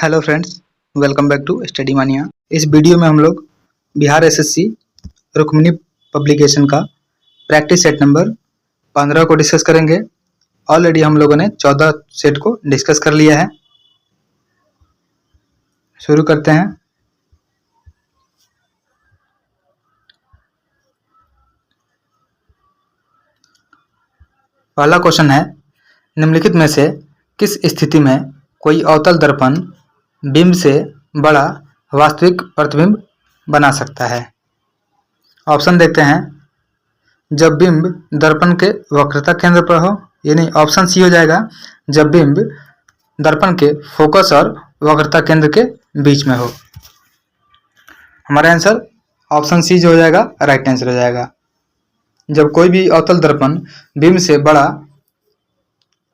Hello friends, welcome back to Study Mania. इस video में हम लोग बिहार एसएससी रुक्मिणी पब्लिकेशन का प्रैक्टिस सेट नंबर 15 को डिस्कस करेंगे। ऑलरेडी हम लोगों ने 14 सेट को डिस्कस कर लिया है। शुरू करते हैं। पहला क्वेश्चन है, निम्नलिखित में से किस स्थिति में कोई अवतल दर्पण बिंब से बड़ा वास्तविक प्रतिबिंब बना सकता है। ऑप्शन देखते हैं। जब बिंब दर्पण के वक्रता केंद्र पर हो, यानी ऑप्शन सी हो जाएगा, जब बिंब दर्पण के फोकस और वक्रता केंद्र के बीच में हो। हमारा आंसर ऑप्शन सी जो हो जाएगा राइट आंसर हो जाएगा। जब कोई भी अवतल दर्पण बिंब से बड़ा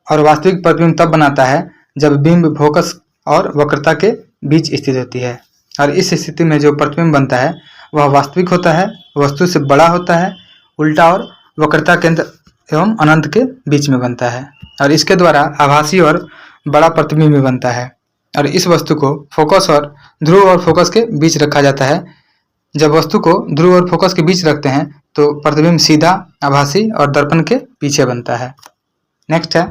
और वास्तविक प्रतिबिंब तब बनाता है जब बिंब फोकस और वक्रता के बीच स्थित होती है, और इस स्थिति में जो प्रतिबिंब बनता है वह वास्तविक होता है, वस्तु से बड़ा होता है, उल्टा और वक्रता केंद्र एवं अनंत के बीच में बनता है, और इसके द्वारा आभासी और बड़ा प्रतिबिंब भी बनता है। और इस वस्तु को फोकस और ध्रुव और फोकस के बीच रखा जाता है। जब वस्तु को ध्रुव और फोकस के बीच रखते हैं तो प्रतिबिंब सीधा, आभासी और दर्पण के पीछे बनता है। नेक्स्ट है,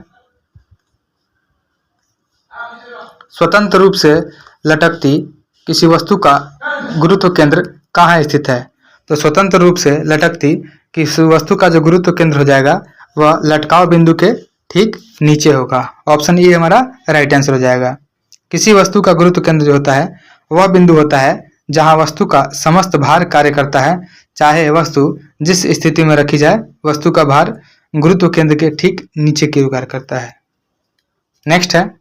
स्वतंत्र रूप से लटकती किसी वस्तु का गुरुत्व केंद्र कहाँ स्थित है। तो स्वतंत्र रूप से लटकती किसी वस्तु का जो गुरुत्व केंद्र हो जाएगा वह लटकाव बिंदु के ठीक नीचे होगा। ऑप्शन ए हमारा राइट आंसर हो जाएगा। किसी वस्तु का गुरुत्व केंद्र जो होता है वह बिंदु होता है जहाँ वस्तु का समस्त भार कार्य करता है, चाहे वस्तु जिस स्थिति में रखी जाए, वस्तु का भार गुरुत्व केंद्र के ठीक नीचे की ओर कार्य करता है। नेक्स्ट है,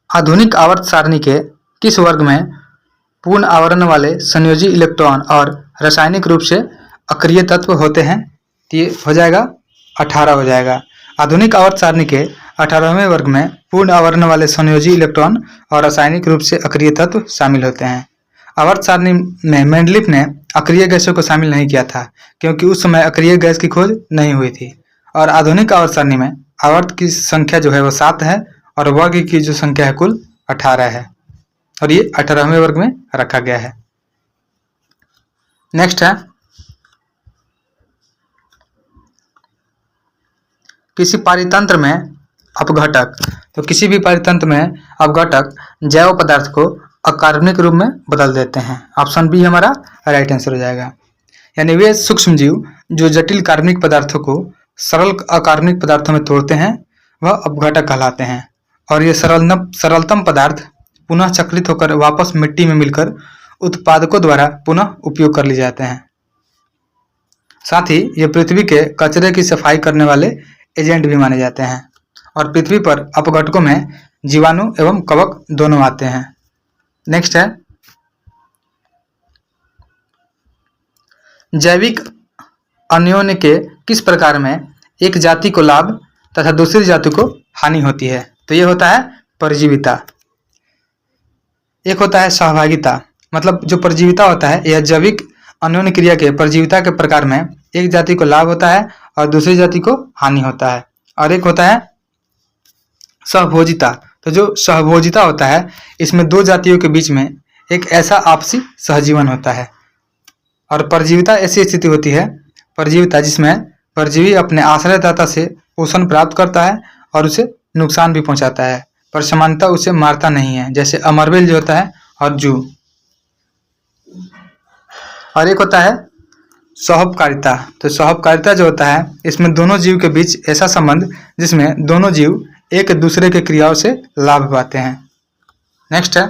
आधुनिक आवर्त सारणी के किस वर्ग में पूर्ण आवरण वाले संयोजी इलेक्ट्रॉन और रासायनिक रूप से अक्रिय तत्व होते हैं। ये हो जाएगा 18 हो जाएगा। आधुनिक आवर्त सारणी के 18वें वर्ग में पूर्ण आवरण वाले संयोजी इलेक्ट्रॉन और रासायनिक रूप से अक्रिय तत्व शामिल होते हैं। आवर्त सारणी में मेंडलीफ ने अक्रिय गैसों को शामिल नहीं किया था, क्योंकि उस समय अक्रिय गैस की खोज नहीं हुई थी। और आधुनिक आवर्त सारणी में आवर्त की संख्या जो है वो 7 है और वर्ग की जो संख्या है कुल 18 है, और ये 18वें वर्ग में रखा गया है। नेक्स्ट है, किसी पारितंत्र में अपघटक, तो किसी भी पारितंत्र में अपघटक जैव पदार्थ को अकार्बनिक रूप में बदल देते हैं। ऑप्शन बी हमारा राइट आंसर हो जाएगा। यानी वे सूक्ष्म जीव जो जटिल कार्बनिक पदार्थों को सरल अकार्बनिक पदार्थों में तोड़ते हैं वह अपघटक कहलाते हैं, और ये सरलतम पदार्थ पुनः चक्रित होकर वापस मिट्टी में मिलकर उत्पादकों द्वारा पुनः उपयोग कर लिए जाते हैं। साथ ही ये पृथ्वी के कचरे की सफाई करने वाले एजेंट भी माने जाते हैं, और पृथ्वी पर अपघटकों में जीवाणु एवं कवक दोनों आते हैं। नेक्स्ट है, जैविक अन्योन्य के किस प्रकार में एक जाति को लाभ तथा दूसरी जाति को हानि होती है। तो ये होता है परजीविता। एक होता है सहभागिता, मतलब जो परजीविता होता है यह जैविक अन्योन्य क्रिया के परजीविता के प्रकार में एक जाति को लाभ होता है और दूसरी जाति को हानि होता है। और एक होता है सहभोजिता। तो जो सहभोजिता होता है इसमें दो जातियों के बीच में एक ऐसा आपसी सहजीवन होता है। और परजीविता ऐसी स्थिति होती है, परजीविता जिसमें परजीवी अपने आश्रयदाता से पोषण प्राप्त करता है और उसे नुकसान भी पहुंचाता है, पर सामान्यतः उसे मारता नहीं है, जैसे अमरबेल जो होता है और जू। और एक होता है सहपकारिता। तो सहपकारिता जो होता है इसमें दोनों जीव के बीच ऐसा संबंध जिसमें दोनों जीव एक दूसरे के क्रियाओं से लाभ पाते हैं। नेक्स्ट है,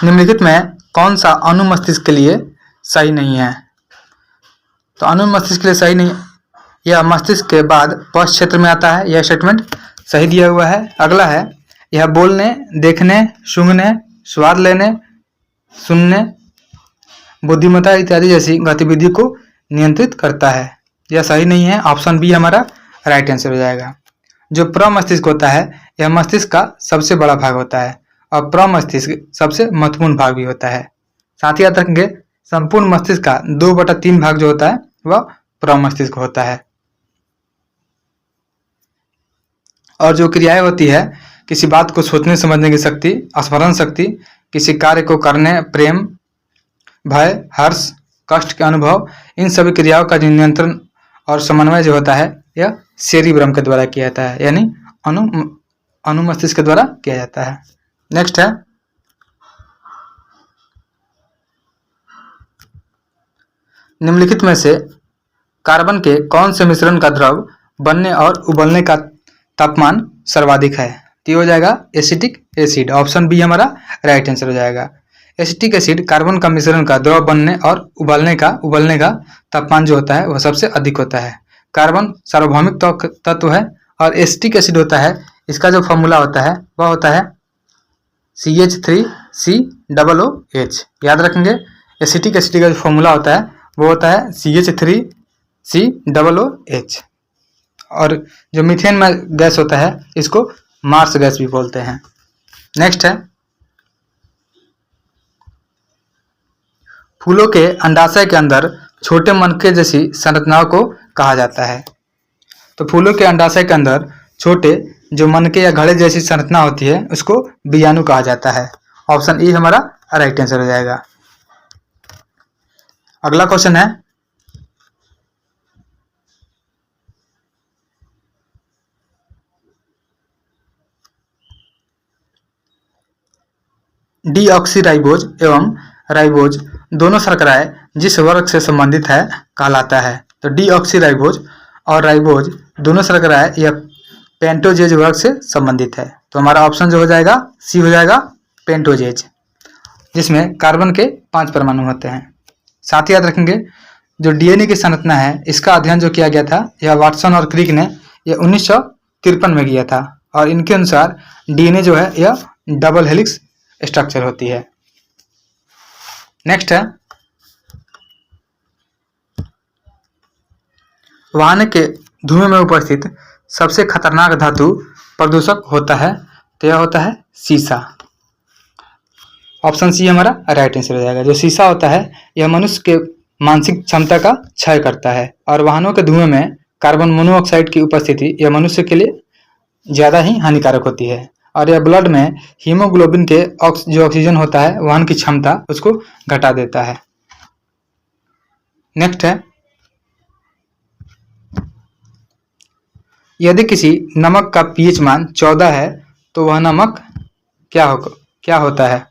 निम्नलिखित में कौन सा अनुमस्तिष्क के लिए सही नहीं है। तो अनुमस्तिष्क के लिए सही नहीं, यह मस्तिष्क के बाद पश्च क्षेत्र में आता है। यह स्टेटमेंट सही दिया हुआ है। अगला है, यह बोलने, देखने, सूंघने, स्वाद लेने, सुनने, बुद्धिमत्ता इत्यादि जैसी गतिविधि को नियंत्रित करता है। यह सही नहीं है। ऑप्शन बी हमारा राइट आंसर हो जाएगा। जो प्रमस्तिष्क होता है यह मस्तिष्क का सबसे बड़ा भाग होता है, और प्रमस्तिष्क सबसे महत्वपूर्ण भाग भी होता है। साथ ही याद रखेंगे संपूर्ण मस्तिष्क का 2/3 भाग जो होता है वह प्रमस्तिष्क होता है। और जो क्रियाएं होती है, किसी बात को सोचने समझने की शक्ति, स्मरण शक्ति, किसी कार्य को करने, प्रेम, भय, हर्ष, कष्ट के अनुभव, इन सभी क्रियाओं का जो नियंत्रण और समन्वय जो होता है यह सेरिब्रम के द्वारा किया जाता है, यानी अनुमस्तिष्क के द्वारा किया जाता है। नेक्स्ट है निम्नलिखित में से कार्बन के कौन से मिश्रण का द्रव बनने और उबलने का तापमान सर्वाधिक है? तो ये हो जाएगा एसिटिक एसिड। ऑप्शन बी हमारा राइट आंसर हो जाएगा। एसिटिक एसिड कार्बन का मिश्रण का द्रव बनने और उबलने का तापमान जो होता है वह सबसे अधिक होता है। कार्बन सार्वभौमिक तत्व है और एसिटिक एसिड होता है, इसका जो फॉर्मूला होता है वह होता है CH3COOH। याद रखेंगे एसिटिक एसिड का जो फॉर्मूला होता है वो होता है CH3COOH। और जो मीथेन में गैस होता है इसको मार्स गैस भी बोलते हैं। नेक्स्ट है फूलों के अंडाशय के अंदर छोटे मनके जैसी संरचनाओं को कहा जाता है। तो फूलों के अंडाशय के अंदर छोटे जो मनके या घड़े जैसी संरचना होती है उसको बीजाणु कहा जाता है। ऑप्शन ई हमारा राइट आंसर हो जाएगा। अगला क्वेश्चन है डीऑक्सीराइबोज एवं राइबोज दोनों शर्कराएं जिस वर्ग से संबंधित है कहलाता है। तो डीऑक्सीराइबोज और राइबोज दोनों शर्कराएं यह पेंटोजेज वर्ग से संबंधित है। तो हमारा ऑप्शन जो हो जाएगा सी हो जाएगा पेंटोजेज, जिसमें कार्बन के 5 परमाणु होते हैं। साथ ही याद रखेंगे जो डीएनए की संरचना है इसका अध्ययन जो किया गया था यह वाटसन और क्रिक ने यह 1953 में किया था और इनके अनुसार डीएनए जो है यह डबल हेलिक्स स्ट्रक्चर होती है। नेक्स्ट है वाहन के धुएं में उपस्थित सबसे खतरनाक धातु प्रदूषक होता है। तो यह होता है सीसा। ऑप्शन सी हमारा राइट आंसर हो जाएगा। जो सीसा होता है यह मनुष्य के मानसिक क्षमता का क्षय करता है और वाहनों के धुएं में कार्बन मोनोऑक्साइड की उपस्थिति यह मनुष्य के लिए ज़्यादा ही हानिकारक होती है और यह ब्लड में हीमोग्लोबिन के जो ऑक्सीजन होता है वहन की क्षमता उसको घटा देता है। नेक्स्ट है यदि किसी नमक का पीएच मान 14 है तो वह नमक क्या होता है?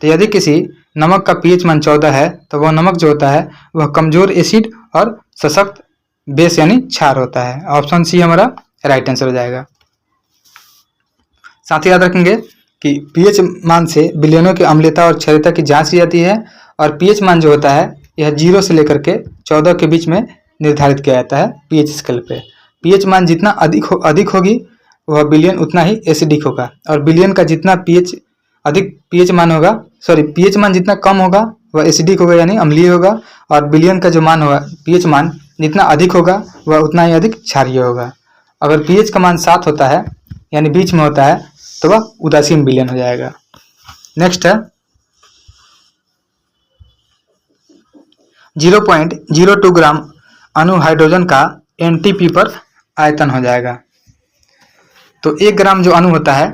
तो यदि किसी नमक का पीएच मान 14 है तो वह नमक जो होता है वह कमजोर एसिड और सशक्त बेस यानी क्षार होता है। ऑप्शन सी हमारा राइट आंसर हो जाएगा। साथ ही याद रखेंगे कि पीएच मान से विलयनों की अम्लता और क्षारीयता की जांच की जाती है और पीएच मान जो होता है यह 0 से लेकर के 14 के बीच में निर्धारित किया जाता है पीएच स्केल पे। पीएच मान जितना अधिक होगी वह विलयन उतना ही एसिडिक होगा और विलयन का जितना पीएच मान जितना कम होगा वह एसिडिक होगा यानी अम्लीय होगा और विलयन का जो मान होगा पीएच मान जितना अधिक होगा वह उतना ही अधिक क्षारीय होगा। अगर पीएच का मान 7 होता है यानी बीच में होता है तो वह उदासीन विलयन हो जाएगा। नेक्स्ट है 0.02 ग्राम अणु हाइड्रोजन का एनटीपी पर आयतन हो जाएगा। तो 1 ग्राम जो अणु होता है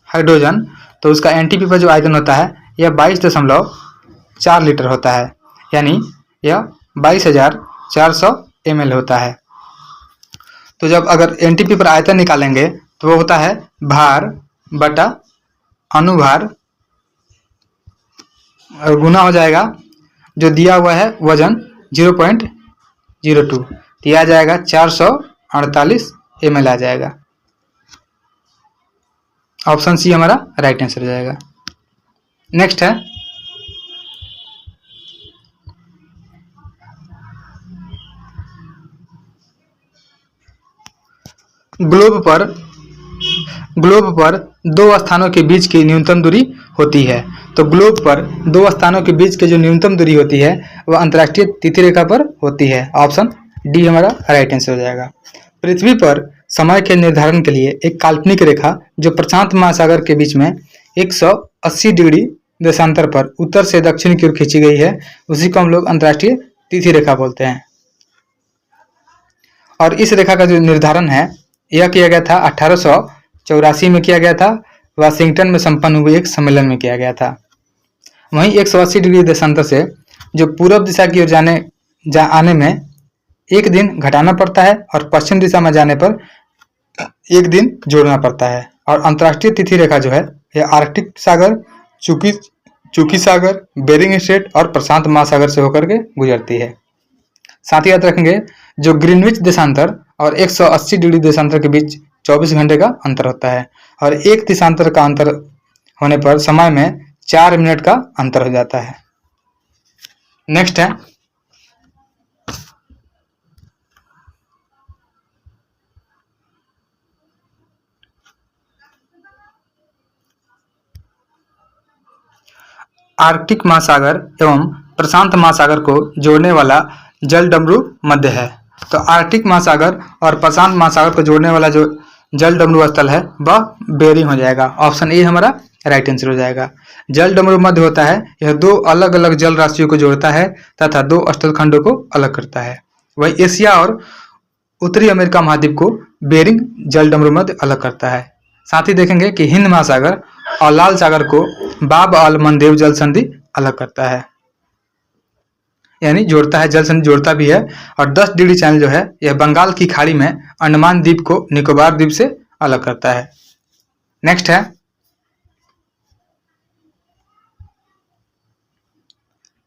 हाइड्रोजन तो उसका एनटीपी पर जो आयतन होता है यह 22.4 लीटर होता है, यानी यह 22,400 ml होता है। तो जब अगर एनटीपी पर आयतन निकालेंगे तो वो होता है भार बटा अनुभार और गुना हो जाएगा जो दिया हुआ है वजन 0.02 दिया जाएगा 448 ml आ जाएगा। ऑप्शन सी हमारा राइट आंसर हो जाएगा। नेक्स्ट है ग्लोब पर 2 स्थानों के बीच की न्यूनतम दूरी होती है। तो ग्लोब पर 2 स्थानों के बीच की जो न्यूनतम दूरी होती है वह अंतर्राष्ट्रीय तिथि रेखा पर होती है। ऑप्शन डी हमारा राइट आंसर हो जाएगा। पृथ्वी पर समय के निर्धारण के लिए एक काल्पनिक रेखा जो प्रशांत महासागर के बीच में 180 डिग्री देशांतर पर उत्तर से दक्षिण की ओर खींची गई है, उसी को हम लोग अंतर्राष्ट्रीय तिथि रेखा बोलते हैं। और इस रेखा का जो निर्धारण है यह किया गया था 1884 में किया गया था, वाशिंगटन में संपन्न हुए एक सम्मेलन में किया गया था। वहीं 180 डिग्री देशांतर से जो पूर्व दिशा की ओर आने में एक दिन घटाना पड़ता है और पश्चिम दिशा में जाने पर एक दिन जोड़ना पड़ता है। और अंतर्राष्ट्रीय तिथि रेखा जो है यह आर्कटिक सागर, चुकी सागर, बेरिंग स्ट्रेट और प्रशांत महासागर से होकर के गुजरती है। साथ ही याद रखेंगे जो ग्रीनविच देशांतर और 180 डिग्री देशांतर के बीच 24 घंटे का अंतर होता है और एक देशांतर का अंतर होने पर समय में 4 मिनट का अंतर हो जाता है। नेक्स्ट है आर्कटिक महासागर एवं प्रशांत महासागर को जोड़ने वाला जल डमरू मध्य है। तो आर्कटिक महासागर और प्रशांत महासागर को जोड़ने वाला जो जल डमरू स्थल है वह बेरिंग हो जाएगा। ऑप्शन ए हमारा राइट आंसर हो जाएगा। जल डमरू मध्य होता है, यह दो अलग अलग जल राशियों को जोड़ता है तथा दो स्थल खंडों को अलग करता है। वही एशिया और उत्तरी अमेरिका महाद्वीप को बेरिंग जल डमरू मध्य अलग करता है। साथ ही देखेंगे कि हिंद महासागर और लाल सागर को बाब अल मंदेव जल संधि अलग करता है, यानी जोड़ता है, जल संधि जोड़ता भी है। और 10 डिग्री चैनल जो है यह बंगाल की खाड़ी में अंडमान द्वीप को निकोबार द्वीप से अलग करता है। नेक्स्ट है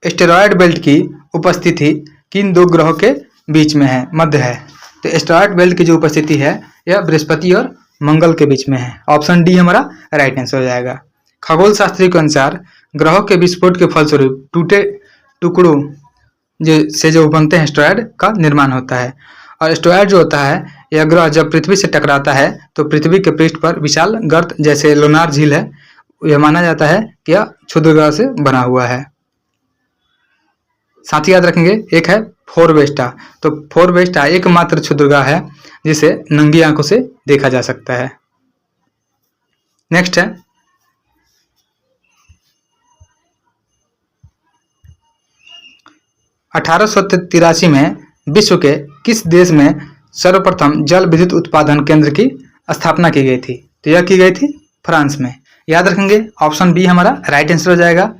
एस्टेरॉयड बेल्ट की उपस्थिति किन दो ग्रहों के बीच में है, मध्य है। तो एस्टेरॉयड बेल्ट की जो उपस्थिति है यह बृहस्पति और मंगल के बीच में है। ऑप्शन डी हमारा राइट आंसर हो जाएगा। खगोल शास्त्री के अनुसार ग्रहों के विस्फोट के फलस्वरूप टूटे टुकड़ों जो बनते हैं एस्टेरॉयड का निर्माण होता है। और एस्टेरॉयड जो होता है यह ग्रह जब पृथ्वी से टकराता है तो पृथ्वी के पृष्ठ पर विशाल गर्त जैसे लोनार झील है, यह माना जाता है कि यह क्षुद्र ग्रह से बना हुआ है। साथ ही याद रखेंगे एक है फोरवेस्टा। तो फोरवेस्टा एकमात्र क्षुद्रग्रह है जिसे नंगी आंखों से देखा जा सकता है। नेक्स्ट है 1883 में विश्व के किस देश में सर्वप्रथम जल विद्युत उत्पादन केंद्र की स्थापना की गई थी। तो यह की गई थी फ्रांस में। याद रखेंगे ऑप्शन बी हमारा राइट आंसर हो जाएगा।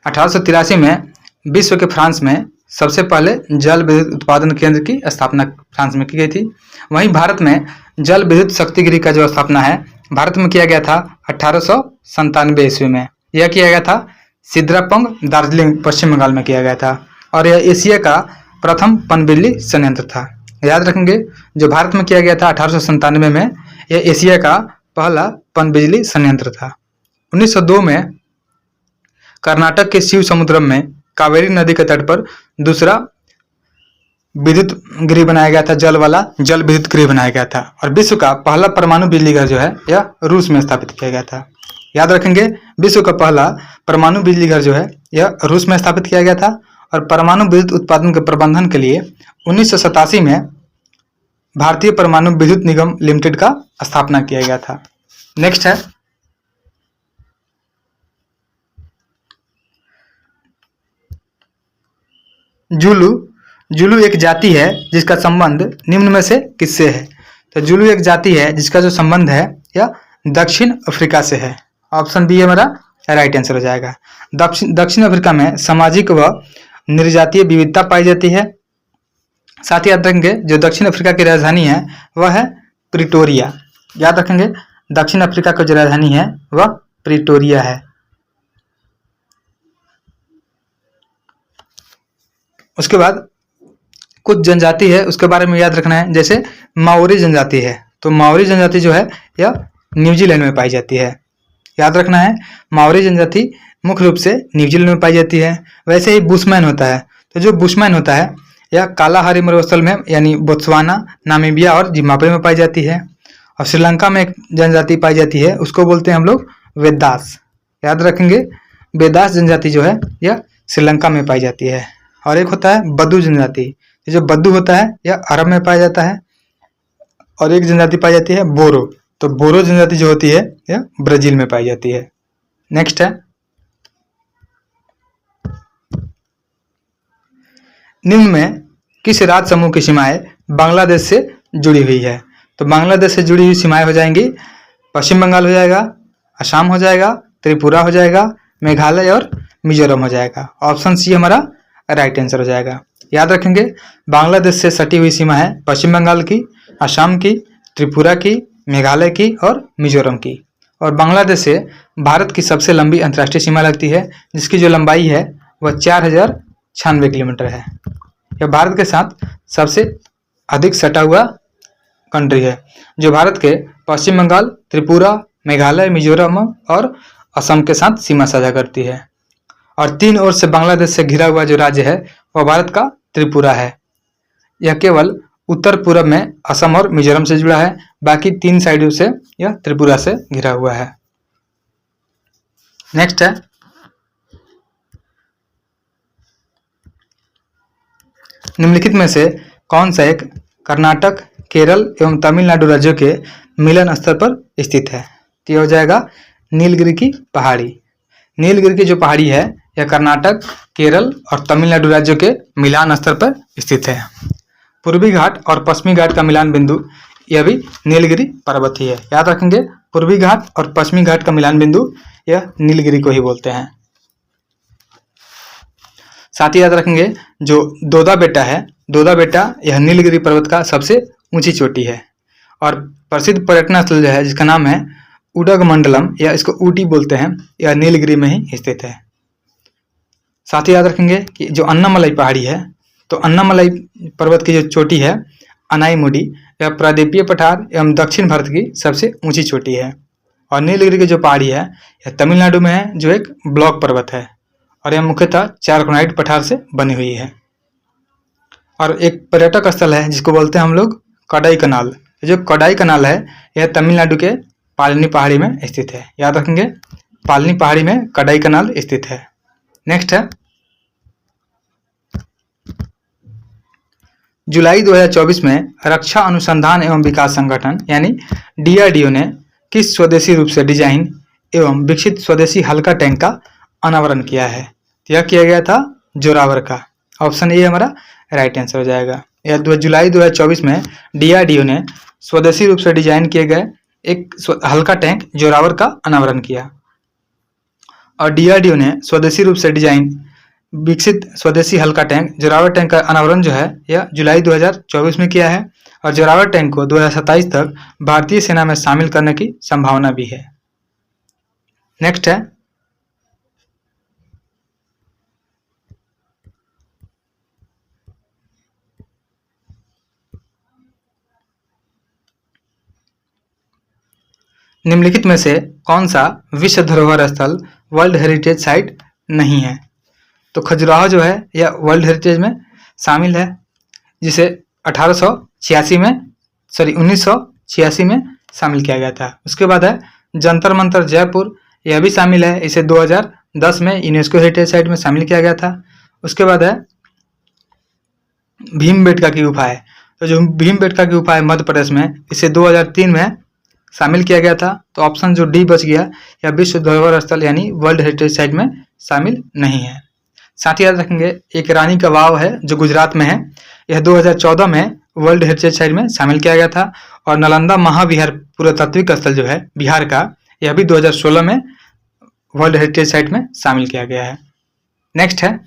1883 में विश्व के फ्रांस में सबसे पहले जल विद्युत उत्पादन केंद्र की स्थापना फ्रांस में की गई थी। वहीं भारत में जल विद्युत शक्ति गृह का जो स्थापना है भारत में किया गया था 1897 ईस्वी में। यह किया गया था सिद्रापंग, दार्जिलिंग, पश्चिम बंगाल में किया गया था और यह एशिया का प्रथम पनबिजली संयंत्र था। याद रखेंगे जो भारत में किया गया था 1897 में, यह एशिया का पहला पनबिजली संयंत्र था। 1902 में कर्नाटक के शिव समुद्रम में कावेरी नदी के तट पर दूसरा विद्युत गृह बनाया गया था, जल विद्युत गृह बनाया गया था। और विश्व का पहला परमाणु बिजली घर जो है यह रूस में स्थापित किया गया था। याद रखेंगे विश्व का पहला परमाणु बिजली घर जो है यह रूस में स्थापित किया गया था। और परमाणु विद्युत उत्पादन के प्रबंधन के लिए 1987 में भारतीय परमाणु विद्युत निगम लिमिटेड का स्थापना किया गया था। नेक्स्ट है जुलू एक जाति है जिसका संबंध निम्न में से किससे है। तो जुलू एक जाति है जिसका जो संबंध है यह दक्षिण अफ्रीका से है। ऑप्शन बी हमारा राइट आंसर हो जाएगा। दक्षिण अफ्रीका में सामाजिक व निर्जातीय विविधता पाई जाती है। साथ ही याद रखेंगे जो दक्षिण अफ्रीका की राजधानी है वह है प्रिटोरिया। याद रखेंगे दक्षिण अफ्रीका की जो राजधानी है वह प्रिटोरिया है। उसके बाद कुछ जनजाति है उसके बारे में याद रखना है, जैसे माओरी जनजाति है। तो माओरी जनजाति जो है यह न्यूजीलैंड में पाई जाती है। याद रखना है माओरी जनजाति मुख्य रूप से न्यूजीलैंड में पाई जाती है। वैसे ही बुशमैन होता है। तो जो बुशमैन होता है यह कालाहारी मरुस्थल में यानी बोत्सवाना, नामीबिया और जिम्बाब्वे में पाई जाती है। और श्रीलंका में एक जनजाति पाई जाती है, उसको बोलते हैं हम लोग वेदास। याद रखेंगे वेदास जनजाति जो है यह श्रीलंका में पाई जाती है। और एक होता है बद्दू जनजाति। जो बद्दू होता है यह अरब में पाया जाता है। और एक जनजाति पाई जाती है बोरो। तो बोरो जनजाति जो होती है यह ब्राजील में पाई जाती है। नेक्स्ट है निम्न में किस राज्य समूह की सीमाएं बांग्लादेश से जुड़ी हुई है? तो बांग्लादेश से जुड़ी हुई सीमाएं हो जाएंगी पश्चिम बंगाल हो जाएगा, असम हो जाएगा, त्रिपुरा हो जाएगा, मेघालय और मिजोरम हो जाएगा। ऑप्शन सी हमारा राइट आंसर हो जाएगा। याद रखेंगे बांग्लादेश से सटी हुई सीमा है पश्चिम बंगाल की, असम की, त्रिपुरा की, मेघालय की और मिजोरम की। और बांग्लादेश से भारत की सबसे लंबी अंतर्राष्ट्रीय सीमा लगती है जिसकी जो लंबाई है वह 4096 किलोमीटर है। यह भारत के साथ सबसे अधिक सटा हुआ कंट्री है जो भारत के पश्चिम बंगाल, त्रिपुरा, मेघालय, मिजोरम और असम के साथ सीमा साझा करती है। और 3 ओर से बांग्लादेश से घिरा हुआ जो राज्य है वह भारत का त्रिपुरा है। यह केवल उत्तर पूर्व में असम और मिजोरम से जुड़ा है, बाकी 3 साइडों से यह त्रिपुरा से घिरा हुआ है। नेक्स्ट है निम्नलिखित में से कौन सा एक कर्नाटक, केरल एवं तमिलनाडु राज्यों के मिलन स्तर पर स्थित है? तो यह हो जाएगा नीलगिरी की पहाड़ी। नीलगिरी की जो पहाड़ी है यह कर्नाटक, केरल और तमिलनाडु राज्यों के मिलान स्तर पर स्थित है। पूर्वी घाट और पश्चिमी घाट का मिलान बिंदु यह भी नीलगिरी पर्वत ही है। याद रखेंगे पूर्वी घाट और पश्चिमी घाट का मिलान बिंदु यह नीलगिरी को ही बोलते हैं। साथ ही याद रखेंगे जो दोदा बेटा है, दोदा बेटा यह नीलगिरी पर्वत का सबसे ऊंची चोटी है। और प्रसिद्ध पर्यटन स्थल जो है जिसका नाम है उडगमंडलम या इसको ऊटी बोलते हैं, यह नीलगिरी में ही स्थित है। साथ ही याद रखेंगे कि जो अन्नामलाई पहाड़ी है, तो अन्नामलाई पर्वत की जो चोटी है अनाईमुडी, यह प्रायद्वीपीय पठार एवं दक्षिण भारत की सबसे ऊंची चोटी है। और नीलगिरी की जो पहाड़ी है यह तमिलनाडु में है जो एक ब्लॉक पर्वत है और यह मुख्यतः चारकोनाइट पठार से बनी हुई है। और एक पर्यटक स्थल है जिसको बोलते हैं हम लोग कडाई कनाल। जो कडाई कनाल है यह तमिलनाडु के पालनी पहाड़ी में स्थित है। याद रखेंगे पालनी पहाड़ी में कडाई कनाल स्थित है। नेक्स्ट है जुलाई 2024 में रक्षा अनुसंधान एवं विकास संगठन यानी DRDO ने किस स्वदेशी रूप से डिजाइन एवं विकसित स्वदेशी हल्का टैंक का अनावरण किया है? यह किया गया था जोरावर का। ऑप्शन ए हमारा राइट आंसर हो जाएगा। यह जुलाई 2024 में DRDO ने स्वदेशी रूप से डिजाइन किए गए एक हल्का टैंक जोरावर का अनावरण किया। और DRDO ने स्वदेशी रूप से डिजाइन विकसित स्वदेशी हल्का टैंक जोरावर टैंक का अनावरण जो है यह जुलाई 2024 में किया है। और जोरावर टैंक को 2027 तक भारतीय सेना में शामिल करने की संभावना भी है। नेक्स्ट है निम्नलिखित में से कौन सा विश्व धरोहर स्थल वर्ल्ड हेरिटेज साइट नहीं है? तो खजुराहो जो है यह वर्ल्ड हेरिटेज में शामिल है जिसे 1986 में शामिल किया गया था। उसके बाद है जंतर मंतर जयपुर, यह भी शामिल है, इसे 2010 में यूनेस्को हेरिटेज साइट में शामिल किया गया था। उसके बाद है भीमबेटका की गुफा है, तो जो भीमबेटका की गुफा है मध्य प्रदेश में, इसे 2003 में शामिल किया गया था। तो ऑप्शन जो डी बच गया यह विश्व धरोहर स्थल यानी वर्ल्ड हेरिटेज साइट में शामिल नहीं है। साथ ही याद रखेंगे एक रानी का वाव है जो गुजरात में है, यह 2014 में वर्ल्ड हेरिटेज साइट में शामिल किया गया था। और नालंदा महाविहार पुरातात्विक स्थल जो है बिहार का, यह भी 2016 में वर्ल्ड हेरिटेज साइट में शामिल किया गया है। नेक्स्ट है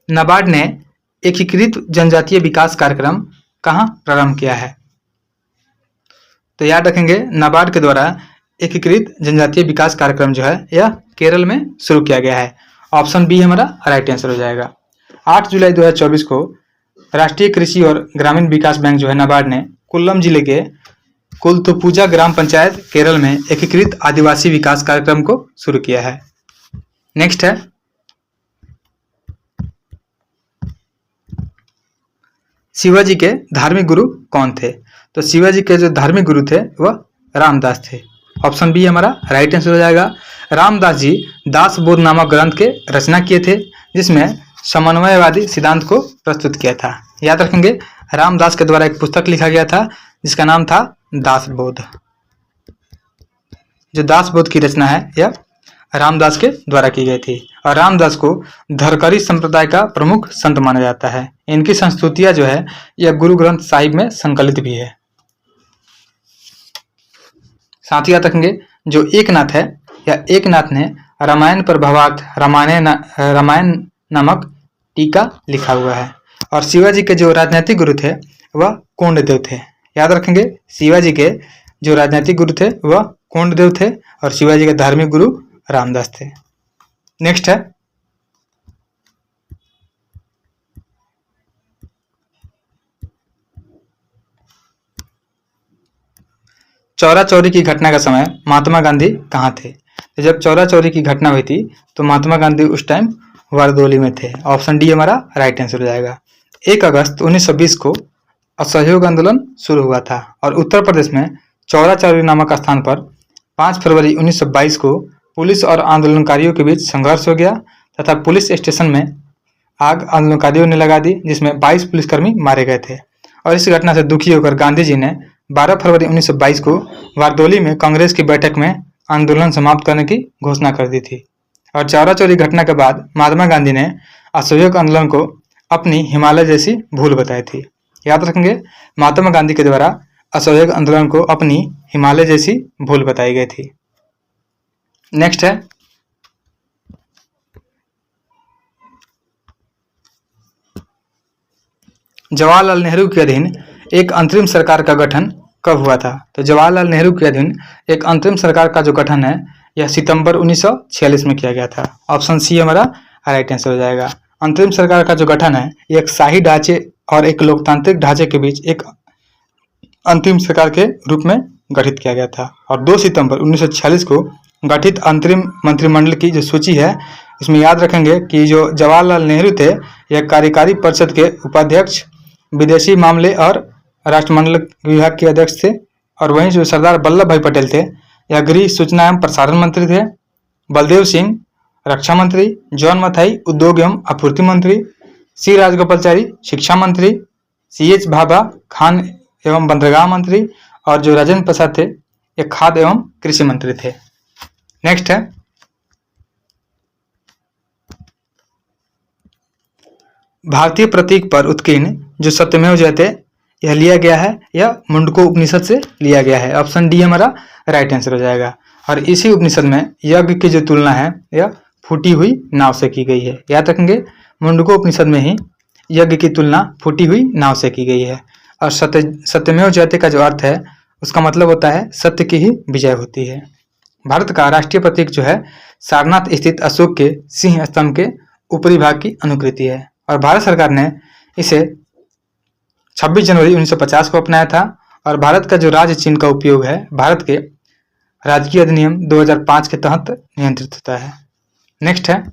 नाबार्ड ने एकीकृत जनजातीय विकास कार्यक्रम कहाँ प्रारंभ किया है? तो याद रखेंगे नाबार्ड के द्वारा एकीकृत जनजातीय विकास कार्यक्रम जो है यह केरल में शुरू किया गया है। ऑप्शन बी हमारा राइट आंसर हो जाएगा। 8 जुलाई 2024 को राष्ट्रीय कृषि और ग्रामीण विकास बैंक जो है नाबार्ड ने कोल्लम जिले के कुलथुपुजा ग्राम पंचायत केरल में एकीकृत आदिवासी विकास कार्यक्रम को शुरू किया है। नेक्स्ट है शिवाजी के धार्मिक गुरु कौन थे? तो शिवाजी के जो धार्मिक गुरु थे वह रामदास थे। ऑप्शन बी हमारा राइट आंसर हो जाएगा। रामदास जी दास बोध नामक ग्रंथ के रचना किए थे जिसमें समन्वयवादी सिद्धांत को प्रस्तुत किया था। याद रखेंगे रामदास के द्वारा एक पुस्तक लिखा गया था जिसका नाम था दास बोध। जो दास बोध की रचना है यह रामदास के द्वारा की गई थी। और रामदास को धरकरी संप्रदाय का प्रमुख संत माना जाता है। इनकी संस्तुतियां जो है यह गुरु ग्रंथ साहिब में संकलित भी है। साथ ही याद रखेंगे जो एकनाथ है, यह एकनाथ ने रामायण पर भावार्थ रामायण नामक टीका लिखा हुआ है। और शिवाजी के जो राजनीतिक गुरु थे वह कोंडदेव थे। याद रखेंगे शिवाजी के जो राजनीतिक गुरु थे वह कोंडदेव थे और शिवाजी के धार्मिक गुरु रामदास थे। नेक्स्ट है चौरा चौरी की घटना का समय महात्मा गांधी कहाँ थे? तो जब चौरा चौरी की घटना हुई थी तो महात्मा गांधी उस टाइम वारदोली में थे। ऑप्शन डी हमारा राइट आंसर हो जाएगा। 1 अगस्त 1920 को असहयोग आंदोलन शुरू हुआ था और उत्तर प्रदेश में चौरा चौरी नामक स्थान पर 5 फरवरी 1922 को पुलिस और आंदोलनकारियों के बीच संघर्ष हो गया तथा पुलिस स्टेशन में आग आंदोलनकारियों ने लगा दी, जिसमें 22 पुलिसकर्मी मारे गए थे। और इस घटना से दुखी होकर गांधी जी ने 12 फरवरी 1922 को वारदोली में कांग्रेस की बैठक में आंदोलन समाप्त करने की घोषणा कर दी थी। और चौरा चौरी घटना के बाद महात्मा गांधी ने असहयोग आंदोलन को अपनी हिमालय जैसी भूल बताई थी। याद रखेंगे महात्मा गांधी के द्वारा असहयोग आंदोलन को अपनी हिमालय जैसी भूल बताई गई थी। नेक्स्ट है जवाहरलाल नेहरू के अधीन एक अंतरिम सरकार का गठन कब हुआ था? तो जवाहरलाल नेहरू के अधीन एक अंतरिम सरकार का जो गठन है यह सितंबर 1946 में किया गया था। ऑप्शन सी हमारा राइट आंसर हो जाएगा। अंतरिम सरकार का जो गठन है ये एक शाही ढांचे और एक लोकतांत्रिक ढांचे के बीच एक अंतिम सरकार के रूप में गठित किया गया था। और 2 सितंबर 1946 को गठित अंतरिम मंत्रिमंडल की जो सूची है इसमें याद रखेंगे कि जो जवाहरलाल नेहरू थे यह कार्यकारी परिषद के उपाध्यक्ष, विदेशी मामले और राष्ट्रमंडल विभाग के अध्यक्ष थे। और वहीं जो सरदार वल्लभ भाई पटेल थे यह गृह, सूचना एवं प्रसारण मंत्री थे। बलदेव सिंह रक्षा मंत्री, जॉन मथाई उद्योग एवं आपूर्ति मंत्री, सी राजगोपालचारी शिक्षा मंत्री, CH भाभा खान एवं बंदरगाह मंत्री और जो राजेंद्र प्रसाद थे ये खाद्य एवं कृषि मंत्री थे। नेक्स्ट है भारतीय प्रतीक पर उत्कीर्ण जो सत्यमेव जयते यह लिया गया है, यह मुंडको उपनिषद से लिया गया है। ऑप्शन डी हमारा राइट आंसर हो जाएगा। और इसी उपनिषद में यज्ञ की जो तुलना है यह फूटी हुई नाव से की गई है। याद रखेंगे मुंडको उपनिषद में ही यज्ञ की तुलना फूटी हुई नाव से की गई है। और सत्यमेव जयते का जो अर्थ है उसका मतलब होता है सत्य की ही विजय होती है। भारत का राष्ट्रीय प्रतीक जो है सारनाथ स्थित अशोक के सिंह स्तंभ के ऊपरी भाग की अनुकृति है। और भारत सरकार ने इसे 26 जनवरी 1950 को अपनाया था। और भारत का जो राज्य चिन्ह का उपयोग है भारत के राजकीय अधिनियम 2005 के तहत नियंत्रित होता है। नेक्स्ट है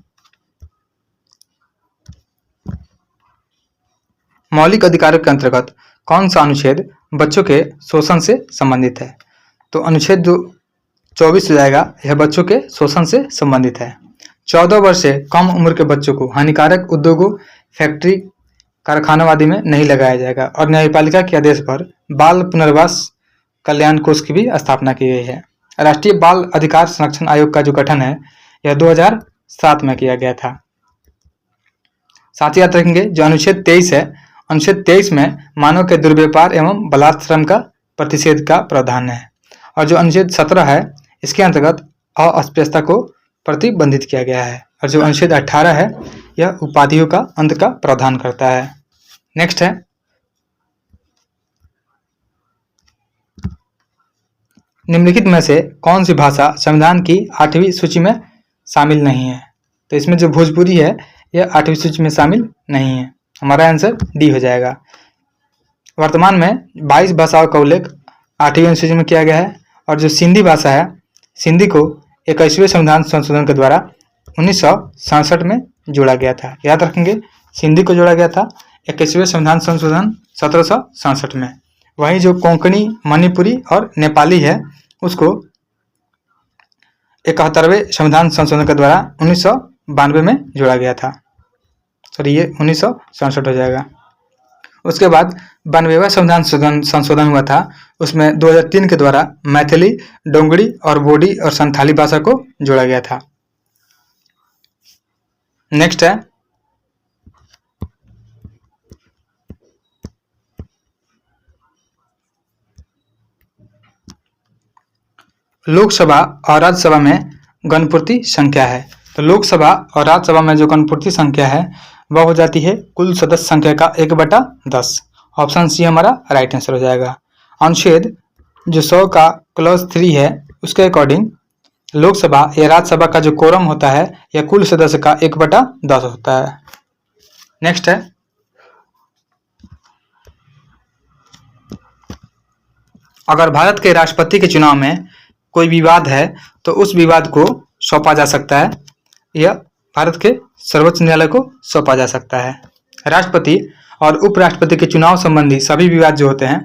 मौलिक अधिकारों के अंतर्गत कौन सा अनुच्छेद बच्चों के शोषण से संबंधित है? तो अनुच्छेद 24 हो जाएगा, यह बच्चों के शोषण से संबंधित है। 14 वर्ष से कम उम्र के बच्चों को हानिकारक उद्योगों, फैक्ट्री, कारखानों आदि में नहीं लगाया जाएगा। और न्यायपालिका के आदेश पर बाल पुनर्वास कल्याण कोष की भी स्थापना की गई है। राष्ट्रीय बाल अधिकार संरक्षण आयोग का जो गठन है यह 2007 में किया गया था। साथ ही याद रखेंगे जो अनुच्छेद 23 है, अनुच्छेद 23 में मानव के दुर्व्यापार एवं बलात्कार श्रम का प्रतिषेध का प्रावधान है। और जो अनुच्छेद 17 है इसके अंतर्गत अस्पृश्यता को प्रतिबंधित किया गया है। और जो अनुच्छेद 18 है यह उपाधियों का अंत का प्रावधान करता है। नेक्स्ट है निम्नलिखित में से कौन सी भाषा संविधान की 8वीं सूची में शामिल नहीं है? तो इसमें जो भोजपुरी है यह 8वीं सूची में शामिल नहीं है। हमारा आंसर डी हो जाएगा। वर्तमान में 22 भाषाओं का उल्लेख 8वीं सूची में किया गया है। और जो सिंधी भाषा है, सिंधी को 21वें संविधान संशोधन के द्वारा 1967 में जोड़ा गया था। याद रखेंगे सिंधी को जोड़ा गया था 21वें संविधान संशोधन 1767 में। वहीं जो कोंकणी, मणिपुरी और नेपाली है उसको 71वें संविधान संशोधन के द्वारा 1992 में जोड़ा गया था। सॉरी ये 1967 हो जाएगा। उसके बाद 92वां संविधान संशोधन हुआ था, उसमें 2003 के द्वारा मैथिली, डोंगरी और बोडी और संथाली भाषा को जोड़ा गया था। नेक्स्ट है लोकसभा और राज्यसभा में गणपूर्ति संख्या है। तो लोकसभा और राज्यसभा में जो गणपूर्ति संख्या है वह हो जाती है कुल सदस्य संख्या का 1/10। ऑप्शन सी हमारा राइट आंसर हो जाएगा। अनुच्छेद जो 100 का क्लॉज 3 है उसके अकॉर्डिंग लोकसभा या राज्यसभा का जो कोरम होता है यह कुल सदस्य का 1/10 होता है। नेक्स्ट है अगर भारत के राष्ट्रपति के चुनाव में कोई विवाद है तो उस विवाद को सौंपा जा सकता है या भारत के सर्वोच्च न्यायालय को सौंपा जा सकता है। राष्ट्रपति और उपराष्ट्रपति के चुनाव संबंधी सभी विवाद जो होते हैं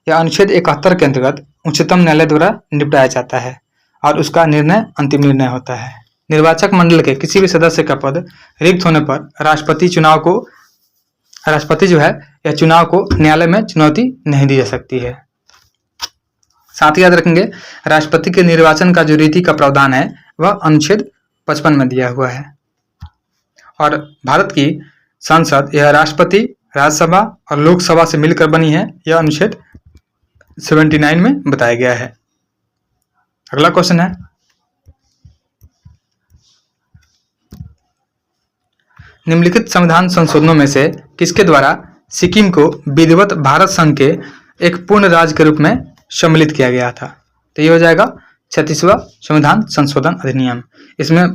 यह अनुच्छेद 71 के अंतर्गत उच्चतम न्यायालय द्वारा निपटाया जाता है और उसका निर्णय अंतिम निर्णय होता है। निर्वाचक मंडल के किसी भी सदस्य का पद रिक्त होने पर राष्ट्रपति जो है यह चुनाव को न्यायालय में चुनौती नहीं दी जा सकती है। साथ ही याद रखेंगे राष्ट्रपति के निर्वाचन का जो रीति का प्रावधान है वह अनुच्छेद 55 में दिया हुआ है। और भारत की संसद यह राष्ट्रपति, राज्यसभा और लोकसभा से मिलकर बनी है, यह अनुच्छेद 79 में बताया गया है। अगला क्वेश्चन है निम्नलिखित संविधान संशोधनों में से किसके द्वारा सिक्किम को विधिवत भारत संघ के एक पूर्ण राज्य के रूप में सम्मिलित किया गया था। तो ये हो जाएगा 36वां संविधान संशोधन अधिनियम। इसमें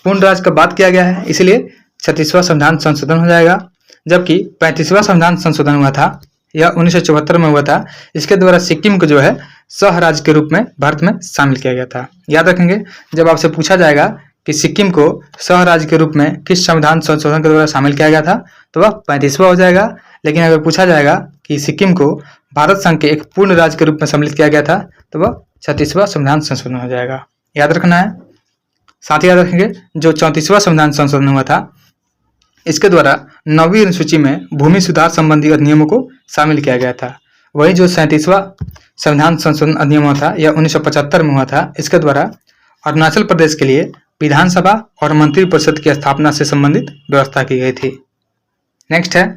पूर्ण राज्य का बात किया गया है इसलिए 36वां संविधान संशोधन हो जाएगा। जबकि 35वां संविधान संशोधन हुआ था यह 1974 में हुआ था। इसके द्वारा सिक्किम को जो है सह राज्य के रूप में भारत में शामिल किया गया था। याद रखेंगे जब आपसे पूछा जाएगा कि सिक्किम को सह राज्य के रूप में किस संविधान संशोधन के द्वारा शामिल किया गया था तो वह 35वां हो जाएगा। लेकिन अगर पूछा जाएगा कि सिक्किम को भारत संघ के एक पूर्ण राज्य के रूप में सम्मिलित किया गया था तो वह 36वां संविधान संशोधन हो जाएगा। याद रखना है। साथ ही याद रखेंगे जो 34वां संविधान संशोधन हुआ था इसके द्वारा 9वीं अनुसूची में भूमि सुधार संबंधी अधिनियमों को शामिल किया गया था। वही जो 37वां संविधान संशोधन अधिनियम हुआ था यह 1975 में हुआ था। इसके द्वारा अरुणाचल प्रदेश के लिए विधानसभा और मंत्रिपरिषद की स्थापना से संबंधित व्यवस्था की गई थी। नेक्स्ट है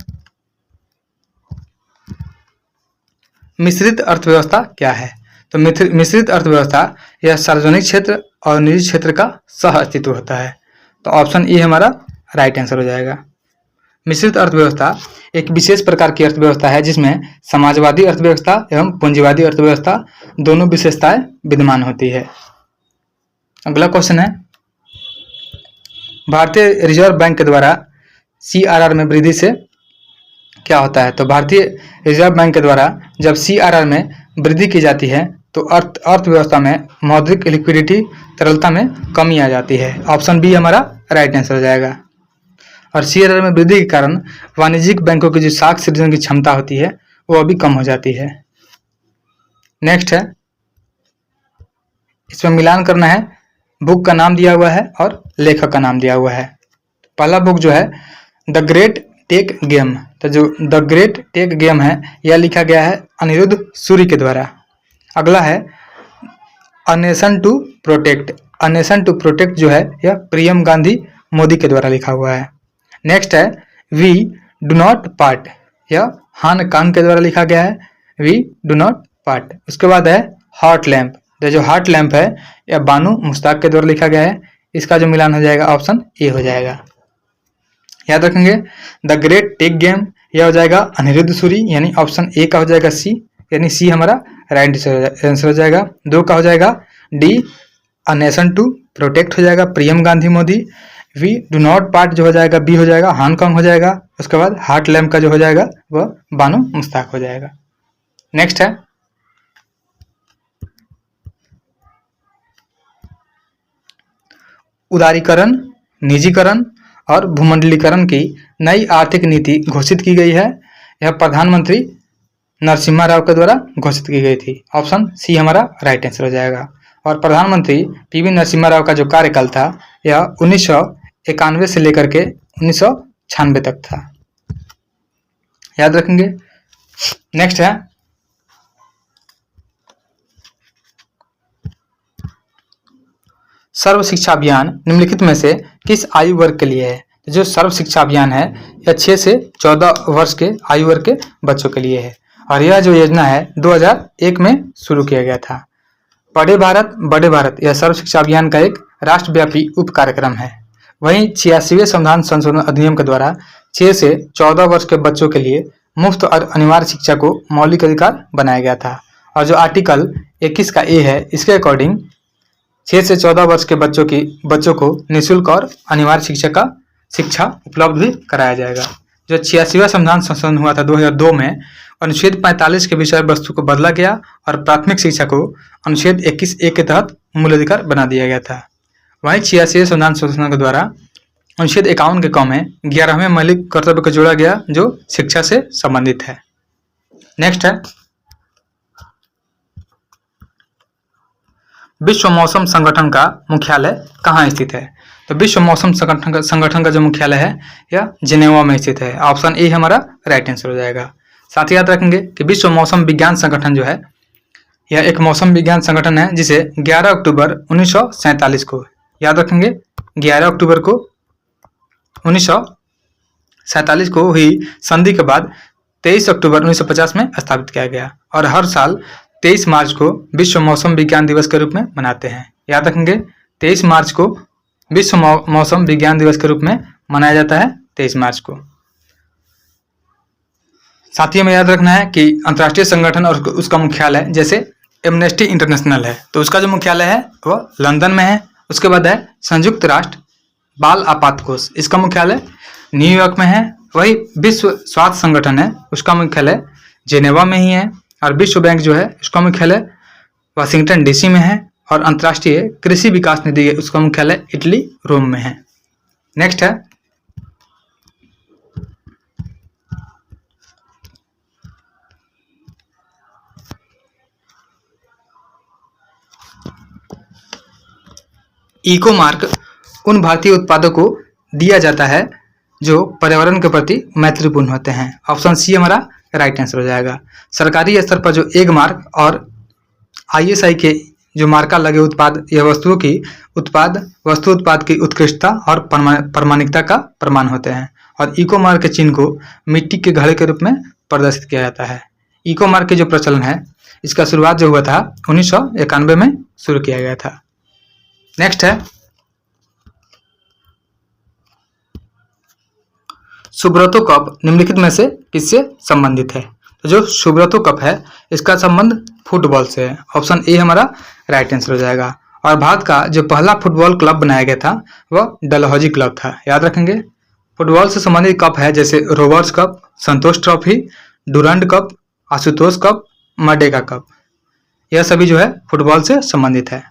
मिश्रित अर्थव्यवस्था क्या है। तो मिश्रित अर्थव्यवस्था यह सार्वजनिक क्षेत्र और निजी क्षेत्र का सह अस्तित्व होता है। तो ऑप्शन ए हमारा राइट आंसर हो जाएगा। मिश्रित अर्थव्यवस्था एक विशेष प्रकार की अर्थव्यवस्था है जिसमें समाजवादी अर्थव्यवस्था एवं पूंजीवादी अर्थव्यवस्था दोनों विशेषताएं विद्यमान होती है। अगला क्वेश्चन है भारतीय रिजर्व बैंक के द्वारा CRR में वृद्धि से क्या होता है। तो भारतीय रिजर्व बैंक के द्वारा जब CRR में वृद्धि की जाती है तो अर्थव्यवस्था में मौद्रिक लिक्विडिटी तरलता में कमी आ जाती है। ऑप्शन बी हमारा राइट आंसर हो जाएगा। और CRR में वृद्धि के कारण वाणिज्यिक बैंकों की जो साख सृजन की क्षमता होती है वो अभी कम हो जाती है। नेक्स्ट है इसमें मिलान करना है। बुक का नाम दिया हुआ है और लेखक का नाम दिया हुआ है। पहला बुक जो है द ग्रेट टेक गेम। तो जो द ग्रेट टेक गेम है यह लिखा गया है अनिरुद्ध सूरी के द्वारा। अगला है a nation to protect. A nation to protect जो है यह प्रियम गांधी मोदी के द्वारा लिखा हुआ है। नेक्स्ट है वी डू नॉट पार्ट। यह हान कांग के द्वारा लिखा गया है वी डू नॉट पार्ट। उसके बाद है हॉट लैम्प। जो हार्ट लैम्प है यह बानू मुश्ताक के द्वारा लिखा गया है। इसका जो मिलान हो जाएगा ऑप्शन ए हो जाएगा। याद रखेंगे द ग्रेट टेक गेम यह हो जाएगा अनिरुद्ध सूरी यानी ऑप्शन ए का हो जाएगा सी, यानी सी हमारा राइट आंसर हो जाएगा। 2 का हो जाएगा डी अ नेशन टू प्रोटेक्ट हो जाएगा Priyam Gandhi Modi. We do not part जो हो जाएगा बी हो जाएगा हांगकांग हो जाएगा। उसके बाद हार्ट लैम्प का जो हो जाएगा वह बानू मुश्ताक हो जाएगा। नेक्स्ट है उदारीकरण, निजीकरण और भूमंडलीकरण की नई आर्थिक नीति घोषित की गई है। यह प्रधानमंत्री नरसिम्हा राव के द्वारा घोषित की गई थी। ऑप्शन सी हमारा राइट आंसर हो जाएगा। और प्रधानमंत्री PV नरसिम्हा राव का जो कार्यकाल था यह 1991 से लेकर के 1996 तक था। याद रखेंगे। नेक्स्ट है सर्व शिक्षा अभियान निम्नलिखित में से किस आयु वर्ग के लिए है। तो जो सर्व शिक्षा अभियान है यह 6 से 14 वर्ष के आयु वर्ग के बच्चों के लिए है और यह जो योजना है 2001 में शुरू किया गया था। पढ़े भारत बड़े भारत यह सर्व शिक्षा अभियान का एक राष्ट्रव्यापी उप कार्यक्रम है। वहीं 86वें संविधान संशोधन अधिनियम के द्वारा 6 से 14 वर्ष के बच्चों के लिए मुफ्त और अनिवार्य शिक्षा को मौलिक अधिकार बनाया गया था और जो आर्टिकल 21 का ए है इसके अकॉर्डिंग 6 से 14 वर्ष के बच्चों को निःशुल्क और अनिवार्य शिक्षा उपलब्ध भी कराया जाएगा। जो 86वां संविधान संशोधन हुआ था 2002 में अनुच्छेद 45 के विषय वस्तु को बदला गया और प्राथमिक शिक्षा को अनुच्छेद 21A के तहत मूल अधिकार बना दिया गया था। वहीं 86वें संविधान संशोधन के द्वारा अनुच्छेद 51 के क में 11वें मौलिक कर्तव्य को जोड़ा गया जो शिक्षा से संबंधित है। नेक्स्ट है विश्व मौसम संगठन का मुख्यालय कहाँ स्थित है। तो विश्व मौसम संगठन का जो मुख्यालय है यह जिनेवा में स्थित है। ऑप्शन ए हमारा राइट आंसर हो जाएगा। साथ ही याद रखेंगे कि विश्व मौसम विज्ञान संगठन जो है यह एक मौसम विज्ञान संगठन है जिसे 11 अक्टूबर 1947 को याद रखेंगे 11 अक्टूबर को 1947 को हुई संधि के बाद 23 अक्टूबर 1950 में स्थापित किया गया और हर साल 23 मार्च को विश्व मौसम विज्ञान दिवस के रूप में मनाते हैं। याद रखेंगे 23 मार्च को विश्व मौसम विज्ञान दिवस के रूप में मनाया जाता है 23 मार्च को। साथ ही हमें याद रखना है कि अंतर्राष्ट्रीय संगठन और उसका मुख्यालय जैसे एमनेस्टी इंटरनेशनल है तो उसका जो मुख्यालय है वह लंदन में है। उसके बाद है संयुक्त राष्ट्र बाल आपात कोष, इसका मुख्यालय न्यूयॉर्क में है। वही विश्व स्वास्थ्य संगठन है उसका मुख्यालय जेनेवा में ही है और विश्व बैंक जो है उसका मुख्यालय वाशिंगटन डीसी में है और अंतर्राष्ट्रीय कृषि विकास निधि है उसका मुख्यालय इटली रोम में है। नेक्स्ट है इको मार्क उन भारतीय उत्पादों को दिया जाता है जो पर्यावरण के प्रति मैत्रीपूर्ण होते हैं। ऑप्शन सी हमारा राइट आंसर हो जाएगा। सरकारी स्तर पर जो एग मार्क और ISI के जो मार्का लगे उत्पाद यह वस्तु उत्पाद की उत्कृष्टता और प्रामाणिकता का प्रमाण होते हैं और इको मार्क के चिन्ह को मिट्टी के घड़े के रूप में प्रदर्शित किया जाता है। इको मार्क के जो प्रचलन है इसका शुरुआत जो हुआ था 1991 में शुरू किया गया था। नेक्स्ट है सुब्रतो कप निम्नलिखित में से किससे संबंधित है। तो जो सुब्रतो कप है इसका संबंध फुटबॉल से है। ऑप्शन ए हमारा राइट आंसर हो जाएगा। और भारत का जो पहला फुटबॉल क्लब बनाया गया था वह डलहौजी क्लब था। याद रखेंगे फुटबॉल से संबंधित कप है जैसे Roberts cup, Santosh trophy, Durand cup, Ashutosh cup, Merdeka cup, यह सभी जो है फुटबॉल से संबंधित है।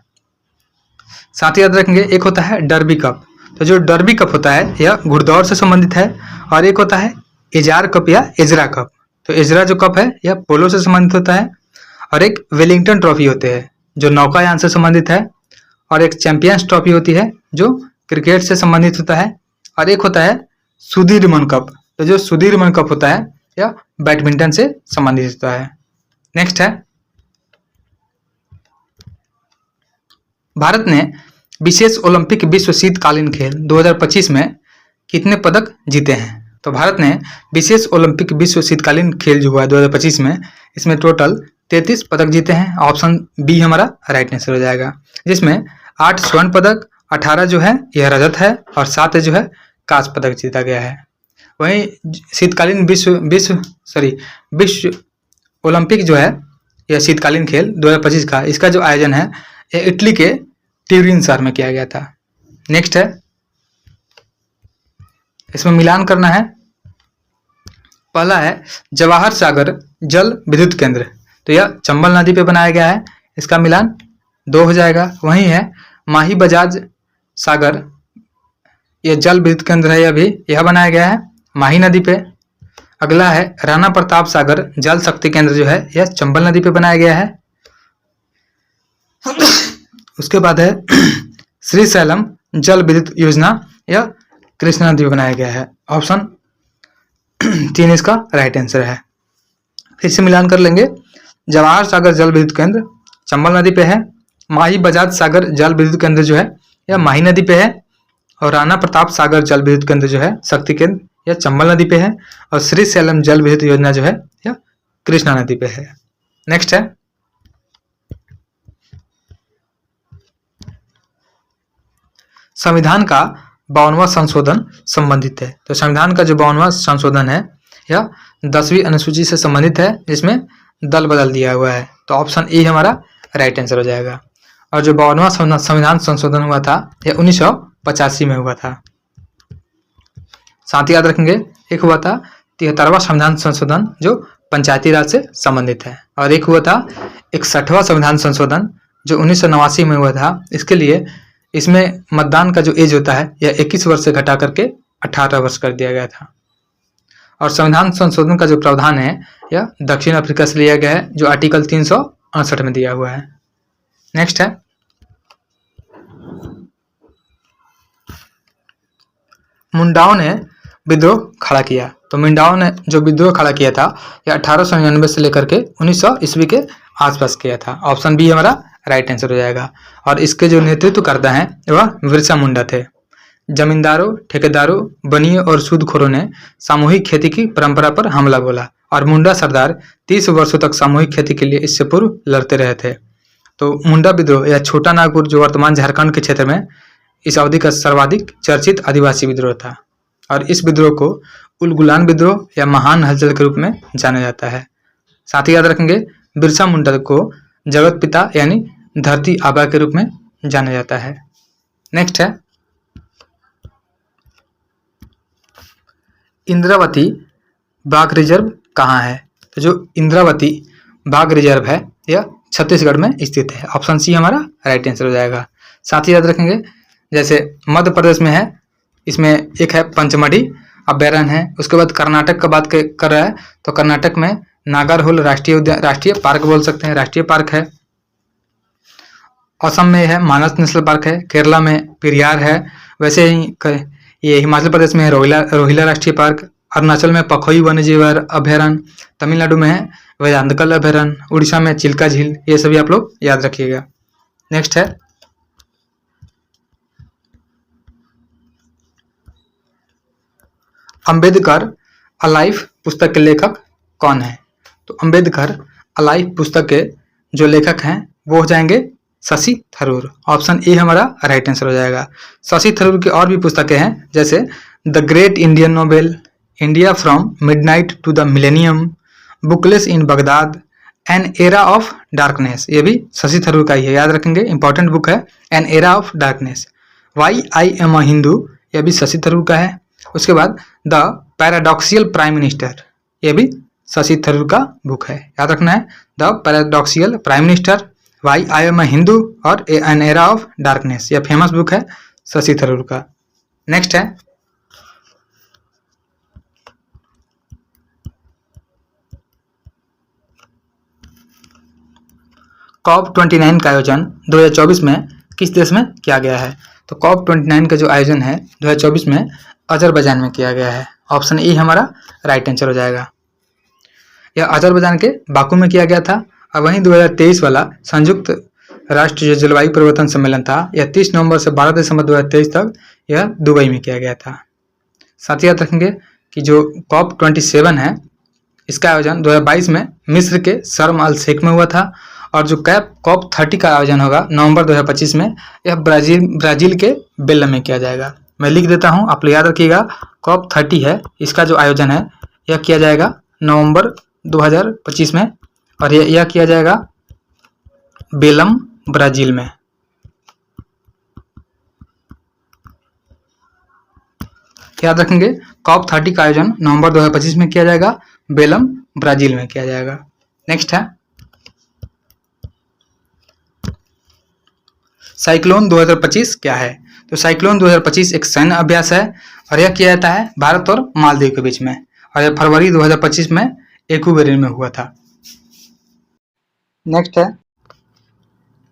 साथ ही याद रखेंगे एक होता है डर्बी कप। तो जो डर्बी कप होता है यह घुड़दौड़ से संबंधित है और एक होता है एजार कप या एजरा कप। तो एजरा जो कप है यह पोलो से संबंधित होता है और एक वेलिंगटन ट्रॉफी होते हैं जो नौकायान से संबंधित है और एक चैंपियंस ट्रॉफी होती है जो क्रिकेट से संबंधित होता है और एक होता है सुधीरमन कप। तो जो सुधीरमन कप होता है यह बैडमिंटन से संबंधित होता है। नेक्स्ट है भारत ने विशेष ओलंपिक विश्व शीतकालीन खेल 2025 में कितने पदक जीते हैं। तो भारत ने विशेष ओलंपिक विश्व शीतकालीन खेल जो हुआ है 2025 में इसमें टोटल 33 पदक जीते हैं। ऑप्शन बी हमारा राइट आंसर हो जाएगा जिसमें 8 स्वर्ण पदक, 18 जो है यह रजत है और 7 जो है कांस्य पदक जीता गया है। वहीं शीतकालीन विश्व ओलंपिक जो है यह शीतकालीन खेल 2025 का इसका जो आयोजन है यह इटली के ट्यूरिन शहर में किया गया था। नेक्स्ट है इसमें मिलान करना है। पहला है जवाहर सागर जल विद्युत केंद्र, तो यह चंबल नदी पे बनाया गया है, इसका मिलान 2 हो जाएगा। वहीं है माही बजाज सागर, यह जल विद्युत केंद्र है, यह बनाया गया है माही नदी पे। अगला है राणा प्रताप सागर जल शक्ति केंद्र जो है यह चंबल नदी पे बनाया गया है। उसके बाद है श्री सैलम जल विद्युत योजना, यह कृष्णा नदी पे बनाया गया है। ऑप्शन 3 इसका राइट आंसर है। फिर से मिलान कर लेंगे। जवाहर सागर जल विद्युत केंद्र चंबल नदी पे है, माही बजाज सागर जल विद्युत केंद्र जो है यह माही नदी पे है, और राणा प्रताप सागर जल विद्युत केंद्र जो है शक्ति केंद्र यह चंबल नदी पे है, और श्री सैलम जल विद्युत योजना जो है यह कृष्णा नदी पे है। नेक्स्ट है संविधान का 52वां संशोधन संबंधित है। तो संविधान का जो 52वां संशोधन है यह 10वीं अनुसूची से संबंधित है, जिसमें दल बदल दिया हुआ है। तो ऑप्शन ए हमारा राइट आंसर हो जाएगा। और जो 52वां संविधान संशोधन हुआ था यह 1985 में हुआ था। साथ ही याद रखेंगे एक हुआ था 73वां संविधान संशोधन जो पंचायती राज से संबंधित है, और एक हुआ था 61वां संविधान संशोधन जो 1989 में हुआ था। इसके लिए इसमें मतदान का जो एज होता है यह 21 वर्ष से घटा करके 18 वर्ष कर दिया गया था। और संविधान संशोधन का जो प्रावधान है यह दक्षिण अफ्रीका से लिया गया है, जो आर्टिकल 368 में दिया हुआ है। नेक्स्ट है मुंडाओं ने विद्रोह खड़ा किया। तो मुंडाओं ने जो विद्रोह खड़ा किया था यह 1899 से लेकर के 1900 ईस्वी के आसपास किया था। ऑप्शन बी हमारा राइट आंसर हो जाएगा। और इसके जो नेतृत्व करता है वह बिरसा मुंडा थे। जमींदारों, ठेकेदारों, बनियों और सूदखोरों ने सामूहिक खेती की परंपरा पर हमला बोला, और मुंडा सरदार 30 वर्षों तक सामूहिक खेती के लिए इससे पूर्व लड़ते रहे थे। तो मुंडा विद्रोह या छोटा नागपुर जो वर्तमान झारखंड के क्षेत्र में इस अवधि का सर्वाधिक चर्चित आदिवासी विद्रोह था, और इस विद्रोह को उलगुलान विद्रोह या महान हलचल के रूप में जाना जाता है। साथ ही याद रखेंगे बिरसा मुंडा को जगत पिता यानी धरती आबा के रूप में जाना जाता है। नेक्स्ट है इंद्रावती बाघ रिजर्व कहाँ है। तो जो इंद्रावती बाघ रिजर्व है यह छत्तीसगढ़ में स्थित है। ऑप्शन सी हमारा राइट आंसर हो जाएगा। साथ ही याद रखेंगे जैसे मध्य प्रदेश में है, इसमें एक है पंचमढ़ी अभ्यारण्य है। उसके बाद कर्नाटक का बात कर रहा है तो कर्नाटक में नागरहोल राष्ट्रीय पार्क बोल सकते हैं, राष्ट्रीय पार्क है। असम में है मानस नेशनल पार्क है। केरला में पेरियार है। वैसे ही ये हिमाचल प्रदेश में है रोहिला राष्ट्रीय पार्क। अरुणाचल में पखोई वन्यजीव अभ्यारण्य। तमिलनाडु में है वेदांतकल अभ्यारण्य। उड़ीसा में चिल्का झील। ये सभी आप लोग याद रखिएगा। नेक्स्ट है अंबेडकर अलाइफ पुस्तक के लेखक कौन है। तो अंबेडकर अलाइफ पुस्तक के जो लेखक हैं वो हो जाएंगे शशि थरूर। ऑप्शन ए हमारा राइट आंसर हो जाएगा। शशि थरूर की और भी पुस्तकें हैं जैसे the great Indian novel, India from midnight to the millennium, bookless in Baghdad, an era of darkness. ये भी शशि थरूर का ही है, याद रखेंगे, इंपॉर्टेंट बुक है an era of darkness. Why I am a Hindu, यह भी शशि थरूर का है। उसके बाद द पैराडॉक्सियल प्राइम मिनिस्टर, यह भी शशि थरूर का बुक है, याद रखना है। The paradoxical prime minister, why I am a Hindu और एन एरा ऑफ डार्कनेस, यह फेमस बुक है शशि थरूर का। नेक्स्ट है COP29 का आयोजन 2024 में किस देश में किया गया है। तो COP29 का जो आयोजन है 2024 में अजरबैजान में किया गया है। ऑप्शन ए हमारा राइट आंसर हो जाएगा। यह अजरबैजान के बाकू में किया गया था। और वहीं 2023 वाला संयुक्त राष्ट्र जो जलवायु परिवर्तन सम्मेलन था यह 30 नवंबर से 12 दिसंबर 2023 तक यह दुबई में किया गया था। साथ ही याद रखेंगे कि जो COP27 है इसका आयोजन 2022 में मिस्र के शर्म अल शेख में हुआ था। और जो COP30 का आयोजन होगा नवंबर 2025 में, यह ब्राजील के बेल्लम में किया जाएगा। मैं लिख देता हूं, आप लोग याद रखिएगा। COP30 है, इसका जो आयोजन है यह किया जाएगा नवंबर 2025 में, और यह किया जाएगा बेलम ब्राजील में। याद रखेंगे COP30 का आयोजन नवंबर 2025 में किया जाएगा, बेलम ब्राजील में किया जाएगा। नेक्स्ट है साइक्लोन 2025 क्या है। तो साइक्लोन 2025 एक सैन्य अभ्यास है और यह किया जाता है भारत और मालदीव के बीच में, और यह फरवरी 2025 में इक्वेडोर में हुआ था। नेक्स्ट है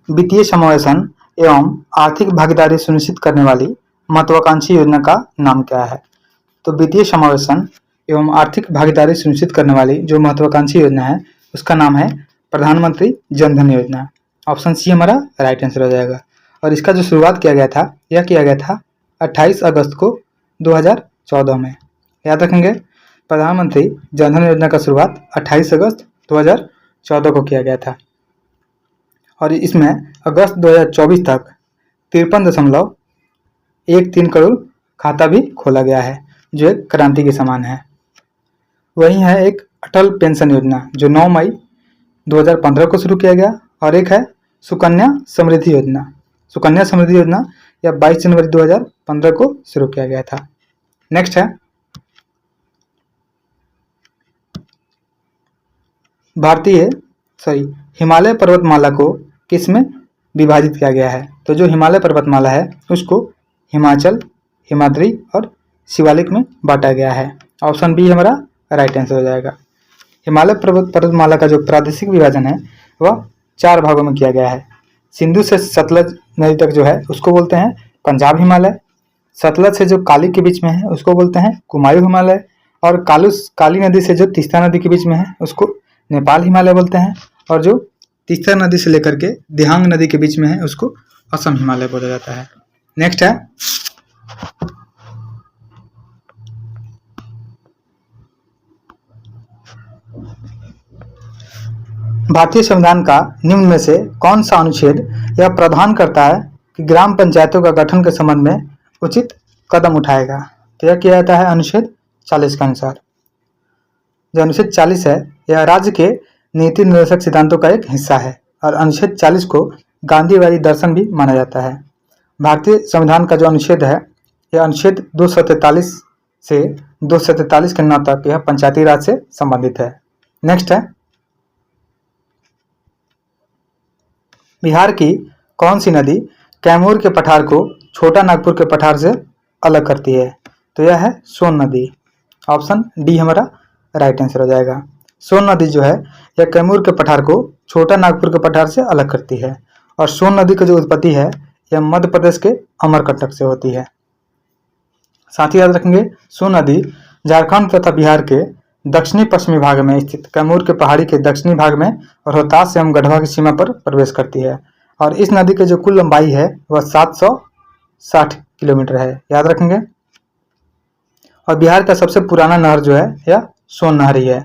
वित्तीय समावेशन एवं आर्थिक भागीदारी सुनिश्चित करने वाली महत्वाकांक्षी योजना का नाम क्या है। तो वित्तीय समावेशन एवं आर्थिक भागीदारी सुनिश्चित करने वाली जो महत्वाकांक्षी योजना है उसका नाम है प्रधानमंत्री जन धन योजना। ऑप्शन सी हमारा राइट आंसर हो जाएगा। और इसका जो शुरुआत किया गया था यह किया गया था 28 अगस्त को 2014 में। याद रखेंगे, प्रधानमंत्री जन धन योजना का शुरुआत 28 अगस्त 2014 को किया गया था और इसमें अगस्त 2024 तक 53.13 करोड़ खाता भी खोला गया है, जो एक क्रांति के समान है। वही है एक अटल पेंशन योजना जो 9 मई 2015 को शुरू किया गया, और एक है सुकन्या समृद्धि योजना। सुकन्या समृद्धि योजना यह 22 जनवरी 2015 को शुरू किया गया था। नेक्स्ट है हिमालय पर्वतमाला को किस में विभाजित किया गया है? तो जो हिमालय पर्वतमाला है उसको हिमाचल, हिमाद्री और शिवालिक में बांटा गया है। ऑप्शन बी हमारा राइट आंसर हो जाएगा। हिमालय पर्वतमाला का जो प्रादेशिक विभाजन है वह 4 भागों में किया गया है। सिंधु से सतलज नदी तक जो है उसको बोलते हैं पंजाब हिमालय। सतलज से जो काली के बीच में है उसको बोलते हैं कुमायूं हिमालय, और काली नदी से जो तीस्ता नदी के बीच में है उसको नेपाल हिमालय बोलते हैं, और जो तीस्ता नदी से लेकर के दिहांग नदी के बीच में है उसको असम हिमालय बोला जाता है। नेक्स्ट है भारतीय संविधान का निम्न में से कौन सा अनुच्छेद यह प्रावधान करता है कि ग्राम पंचायतों का गठन के संबंध में उचित कदम उठाएगा? तो यह किया जाता है अनुच्छेद 40 के अनुसार। जो अनुच्छेद 40 है यह राज्य के नीति निर्देशक सिद्धांतों का एक हिस्सा है, और अनुच्छेद 40 को गांधीवादी दर्शन भी माना जाता है। भारतीय संविधान का जो अनुच्छेद है यह अनुच्छेद 243 से 243 के 9 तक यह पंचायती राज से संबंधित है। नेक्स्ट है बिहार की कौन सी नदी कैमूर के पठार को छोटा नागपुर के पठार से अलग करती है? तो यह है सोन नदी। ऑप्शन डी हमारा राइट आंसर हो जाएगा। सोन नदी जो है यह कैमूर के पठार को छोटा नागपुर के पठार से अलग करती है, और सोन नदी की जो उत्पत्ति है यह मध्य प्रदेश के अमरकंटक से होती है। साथ ही याद रखेंगे सोन नदी झारखंड तथा बिहार के दक्षिणी पश्चिमी भाग में स्थित कैमूर के पहाड़ी के दक्षिणी भाग में रोहतास एवं गढ़वा की सीमा पर प्रवेश करती है, और इस नदी की जो कुल लंबाई है वह 760 किलोमीटर है। याद रखेंगे, और बिहार का सबसे पुराना नहर जो है यह सोन नहर ही है।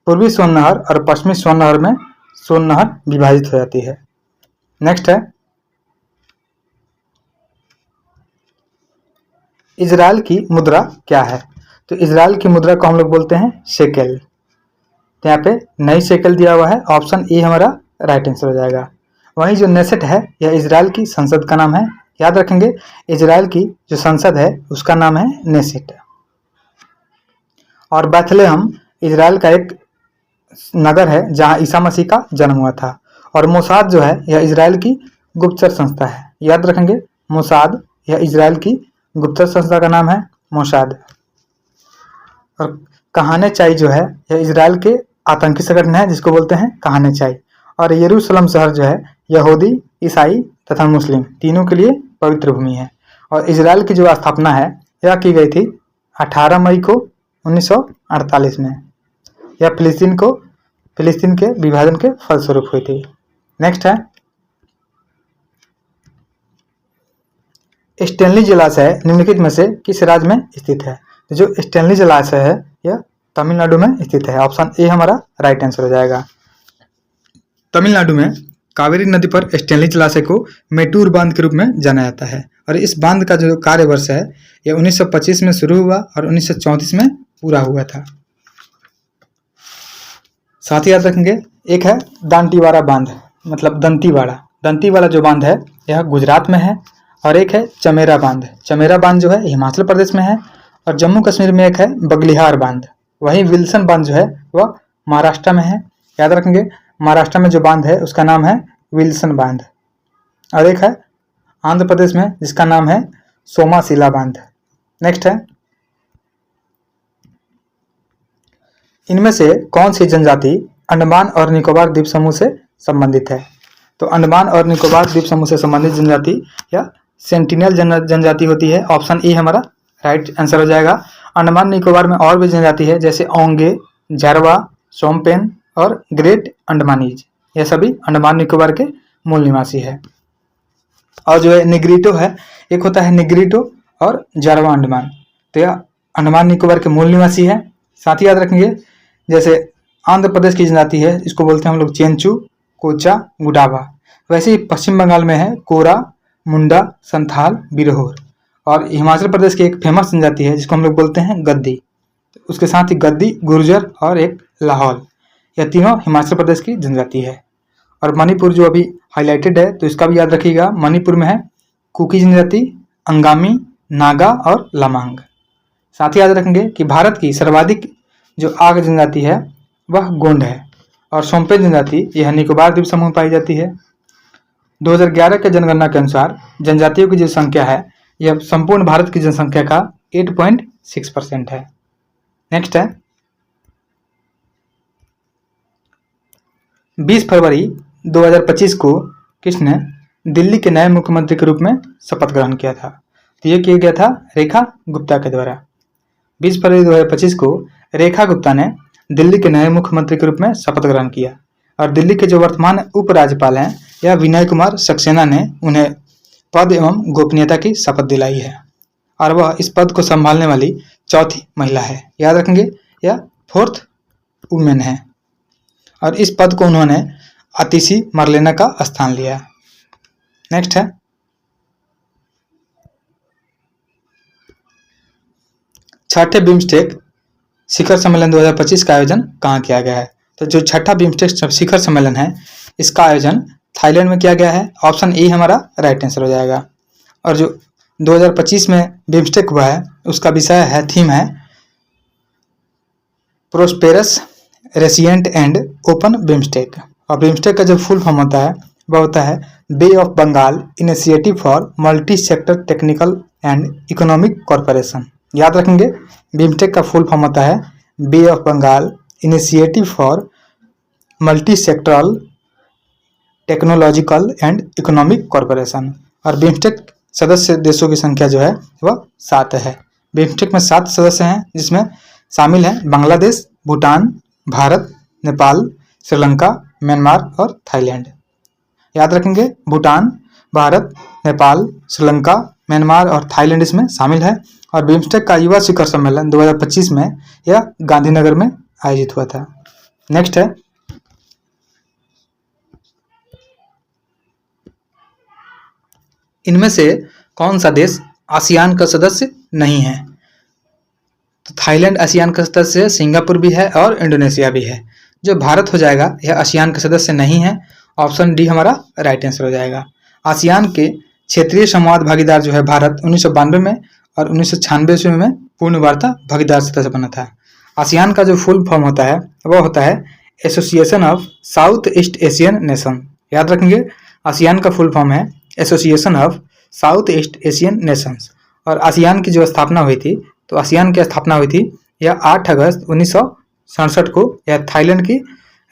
पूर्वी सोन नहर और पश्चिमी सोन नहर में सोन नहर विभाजित हो जाती है। नेक्स्ट है इजराइल की मुद्रा क्या है? तो इजराइल की मुद्रा को हम लोग बोलते हैं शेकेल। तो यहाँ पे नई शेकेल दिया हुआ है, ऑप्शन ए हमारा राइट आंसर हो जाएगा। वहीं जो नेसेट है यह इजराइल की संसद का नाम है। याद रखेंगे, इजराइल की जो संसद है उसका नाम है नेसेट। और बैथलेहम इजराइल का एक नगर है जहां ईसा मसीह का जन्म हुआ था। और मोसाद जो है यह इजराइल की गुप्तचर संस्था है। याद रखेंगे, मोसाद यह इजराइल की गुप्तचर संस्था का नाम है मोसाद। और कहाने चाई जो है यह इजराइल के आतंकी संगठन है जिसको बोलते हैं कहाने चाई। और यरूशलेम शहर जो है यहूदी, ईसाई तथा मुस्लिम तीनों के लिए पवित्र भूमि है। और इजराइल की जो स्थापना है यह की गई थी 18 मई को 1948 में। यह फिलिस्तीन के विभाजन के फलस्वरूप हुई थी। नेक्स्ट है स्टेनली जलाशय निम्नलिखित में से किस राज्य में स्थित है? तो जो स्टेनली जलाशय है यह तमिलनाडु में स्थित है। ऑप्शन ए हमारा राइट आंसर हो जाएगा। तमिलनाडु में कावेरी नदी पर स्टेनली जलाशय को मेटूर बांध के रूप में जाना जाता है, और इस बांध का जो कार्य वर्ष है यह 1925 में शुरू हुआ और 1934 में पूरा हुआ था। साथ ही याद रखेंगे, एक है दांतीवाड़ा बांध, मतलब दंतीवाड़ा जो बांध है यह गुजरात में है, और एक है चमेरा बांध। चमेरा बांध जो है हिमाचल प्रदेश में है, और जम्मू कश्मीर में एक है बगलिहार बांध। वहीं विल्सन बांध जो है वह महाराष्ट्र में है। याद रखेंगे, महाराष्ट्र में जो बांध है उसका नाम है विल्सन बांध। और एक है आंध्र प्रदेश में जिसका नाम है सोमाशिला बांध। नेक्स्ट है इनमें से कौन सी जनजाति अंडमान और निकोबार द्वीप समूह से संबंधित है? तो अंडमान और निकोबार द्वीप समूह से संबंधित जनजाति या सेंटिनल जनजाति होती है। ऑप्शन ए हमारा राइट आंसर हो जाएगा। अंडमान निकोबार में और भी जनजाति है जैसे ओंगे, जारवा, सोमपेन और ग्रेट अंडमानीज। यह सभी अंडमान निकोबार के मूल निवासी है। और जो है निग्रिटो है, एक होता है निग्रिटो और जारवा अंडमान। तो यह अंडमान निकोबार के मूल निवासी है। साथ ही याद रखेंगे जैसे आंध्र प्रदेश की जनजाति है, इसको बोलते हैं हम लोग चेंचू, कोचा, गुडावा। वैसे ही पश्चिम बंगाल में है कोरा, मुंडा, संथाल, बिरहोर। और हिमाचल प्रदेश की एक फेमस जनजाति है जिसको हम लोग बोलते हैं गद्दी। उसके साथ ही गद्दी, गुर्जर और एक लाहौल, यह तीनों हिमाचल प्रदेश की जनजाति है। और मणिपुर जो अभी हाईलाइटेड है तो इसका भी याद रखिएगा। मणिपुर में है कुकी जनजाति, अंगामी, नागा और लमांग। साथ ही याद रखेंगे कि भारत की सर्वाधिक जो आग जनजाति है वह गोंड है। और सोम्पे जनजाति यह निकोबार द्वीप समूह में पाई जाती है। 2011 के जनगणना के अनुसार जनजातियों की जो संख्या है यह संपूर्ण भारत की जनसंख्या का 8.6% है। नेक्स्ट है 20 फरवरी 2025 को किसने दिल्ली के नए मुख्यमंत्री के रूप में शपथ ग्रहण किया था? तो ये किया गया था रेखा गुप्ता के द्वारा। 20 फरवरी 2025 को रेखा गुप्ता ने दिल्ली के नए मुख्यमंत्री के रूप में शपथ ग्रहण किया। और दिल्ली के जो वर्तमान उपराज्यपाल हैं या विनय कुमार सक्सेना ने उन्हें पद एवं गोपनीयता की शपथ दिलाई है। और वह इस पद को संभालने वाली चौथी महिला है। याद रखेंगे यह 4th वुमेन है। और इस पद को उन्होंने अतिशी मरलेना का स्थान लिया। नेक्स्ट है 6ठे बिम्स्टेक शिखर सम्मेलन 2025 का आयोजन कहाँ किया गया है? तो जो 6ठा बिम्स्टेक शिखर सम्मेलन है इसका आयोजन थाईलैंड में किया गया है। ऑप्शन ए हमारा राइट आंसर हो जाएगा। और जो 2025 में बिम्स्टेक हुआ है उसका विषय है, थीम है prosperous, resilient and open BIMSTEC. और बिम्स्टेक का जो फुल फॉर्म होता है वह होता है Bay of Bengal initiative for multi sector technical and economic corporation. याद रखेंगे बिम्स्टेक का फुल फॉर्म होता है Bay of Bengal initiative for multi sectoral technological and economic corporation. और बिम्स्टेक सदस्य देशों की संख्या जो है वह 7 है। बिम्स्टेक में 7 सदस्य हैं जिसमें शामिल हैं बांग्लादेश, भूटान, भारत, नेपाल, श्रीलंका, म्यांमार और थाईलैंड। याद रखेंगे भूटान, भारत, नेपाल, श्रीलंका, म्यांमार और थाईलैंड इसमें शामिल है। और बिम्स्टेक का युवा शिखर सम्मेलन 2025 में यह गांधीनगर में आयोजित हुआ था। नेक्स्ट है इनमें से कौन सा देश आसियान का सदस्य नहीं है? तो थाईलैंड आसियान का सदस्य है, सिंगापुर भी है और इंडोनेशिया भी है। जो भारत हो जाएगा यह आसियान का सदस्य नहीं है। ऑप्शन डी हमारा राइट आंसर हो जाएगा। आसियान के क्षेत्रीय संवाद भागीदार जो है भारत 1992 में और 1996 में पूर्ण वार्ता भागीदार सदस्य बना था। आसियान का जो फुल फॉर्म होता है वह होता है association of south east Asian nation. याद रखेंगे आसियान का फुल फॉर्म है association of south east Asian Nations. और आसियान की जो स्थापना हुई थी तो आसियान की स्थापना हुई थी यह 8 अगस्त 1967 को यह थाईलैंड की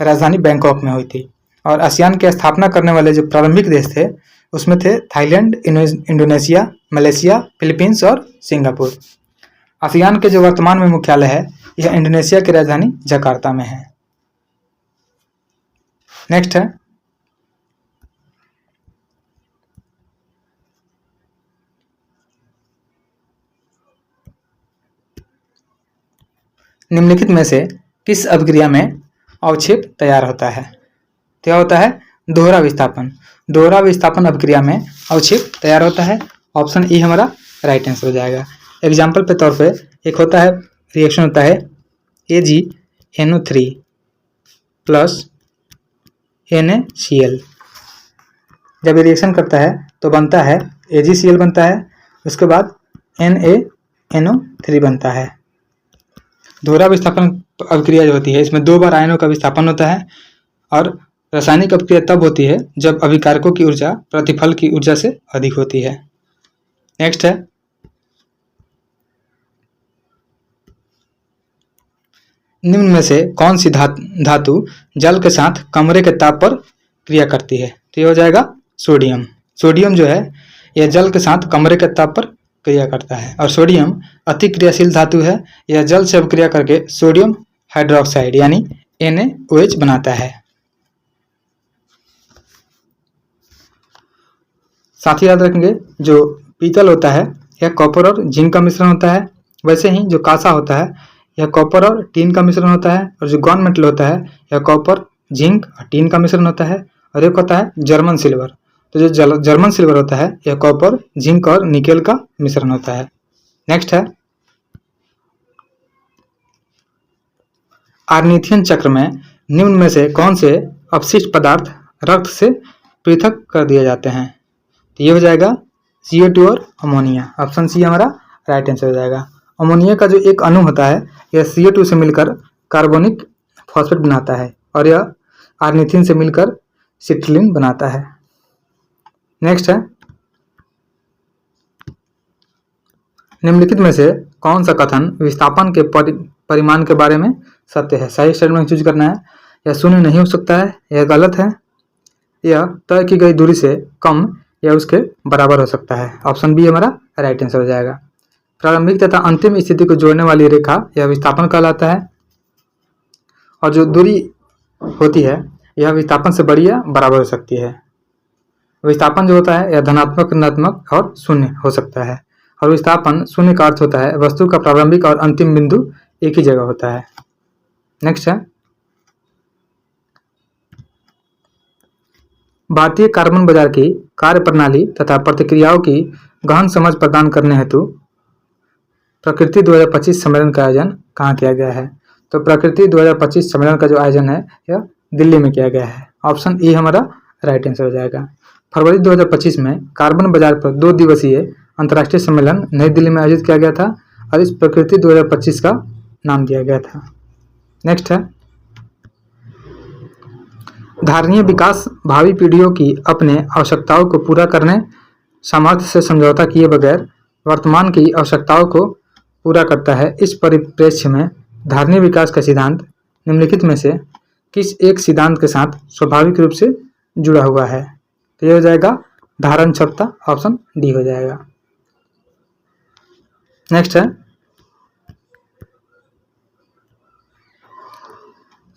राजधानी बैंकॉक में हुई थी। और आसियान की स्थापना करने वाले जो प्रारंभिक देश थे उसमें थे थाईलैंड, इंडोनेशिया, मलेशिया, फिलीपींस और सिंगापुर। आसियान के जो वर्तमान में मुख्यालय है यह इंडोनेशिया की राजधानी जकार्ता में है। नेक्स्ट है निम्नलिखित में से किस अभिक्रिया में अवक्षेप तैयार होता है? क्या होता है दोहरा विस्थापन। दोहरा विस्थापन अभिक्रिया में अवक्षेप तैयार होता है। ऑप्शन ई हमारा राइट आंसर हो जाएगा। एग्जाम्पल पे तौर पे एक होता है रिएक्शन होता है AgNO3 प्लस NaCl। जब ये रिएक्शन करता है तो बनता है AgCl बनता है, उसके बाद NaNO3 बनता है। दोहरा विस्थापन अभिक्रिया जो होती है इसमें 2 बार आयनों का विस्थापन होता है। और रासायनिक अभिक्रिया तब होती है जब अभिकारकों की ऊर्जा प्रतिफल की ऊर्जा से अधिक होती है। नेक्स्ट है निम्न में से कौन सी धातु जल के साथ कमरे के ताप पर क्रिया करती है? तो ये हो जाएगा सोडियम। सोडियम जो है यह जल के साथ कमरे के ताप पर क्रिया करता है। और सोडियम अति क्रियाशील धातु है। यह जल से अभिक्रिया करके सोडियम हाइड्रोक्साइड यानी NaOH बनाता है। साथ ही याद रखेंगे जो पीतल होता है यह कॉपर और जिंक का मिश्रण होता है। वैसे ही जो कांसा होता है यह कॉपर और टीन का मिश्रण होता है, और जो गॉन मेटल होता है यह कॉपर, जिंक और टीन का मिश्रण होता है। और एक होता है जर्मन सिल्वर, तो जो जर्मन सिल्वर होता है यह कॉपर, जिंक और निकेल का मिश्रण होता है। नेक्स्ट है आर्निथियन चक्र में निम्न में से कौन से अपशिष्ट पदार्थ रक्त से पृथक कर दिए जाते हैं? तो ये हो जाएगा CO2 और अमोनिया। ऑप्शन सी हमारा राइट आंसर हो जाएगा। अमोनिया का जो एक अणु होता है यह CO2 से मिलकर कार्बोनिक फॉस्फेट बनाता है, और यह आर्निथिन से मिलकर सिट्रिलिन बनाता है। नेक्स्ट है निम्नलिखित में से कौन सा कथन विस्थापन के परिमाण के बारे में सत्य है? सही स्टेटमेंट चूज करना है। यह शून्य नहीं हो सकता है, यह गलत है, यह तय की गई दूरी से कम या उसके बराबर हो सकता है। ऑप्शन बी हमारा राइट आंसर हो जाएगा। प्रारंभिक तथा अंतिम स्थिति को जोड़ने वाली रेखा यह विस्थापन कहलाता है, और जो दूरी होती है यह विस्थापन से बड़ी या बराबर हो सकती है। विस्थापन जो होता है यह धनात्मक, ऋणात्मक और शून्य हो सकता है, और विस्थापन शून्य का अर्थ होता है वस्तु का प्रारंभिक और अंतिम बिंदु एक ही जगह होता है। नेक्स्ट है भारतीय कार्बन बाजार की कार्य प्रणाली तथा प्रतिक्रियाओं की गहन समझ प्रदान करने हेतु प्रकृति 2025 सम्मेलन का आयोजन कहाँ किया गया है? तो प्रकृति 2025 सम्मेलन का जो आयोजन है यह दिल्ली में किया गया है। ऑप्शन ए हमारा राइट आंसर हो जाएगा। फरवरी 2025 में कार्बन बाजार पर 2 दिवसीय अंतर्राष्ट्रीय सम्मेलन नई दिल्ली में आयोजित किया गया था, और इस प्रकृति 2025 का नाम दिया गया था। नेक्स्ट है धारणीय विकास भावी पीढ़ियों की अपने आवश्यकताओं को पूरा करने सामर्थ्य से समझौता किए बगैर वर्तमान की आवश्यकताओं को पूरा करता है। इस परिप्रेक्ष्य में धारणीय विकास का सिद्धांत निम्नलिखित में से किस एक सिद्धांत के साथ स्वाभाविक रूप से जुड़ा हुआ है? तो यह हो जाएगा धारण क्षमता। ऑप्शन डी हो जाएगा। नेक्स्ट है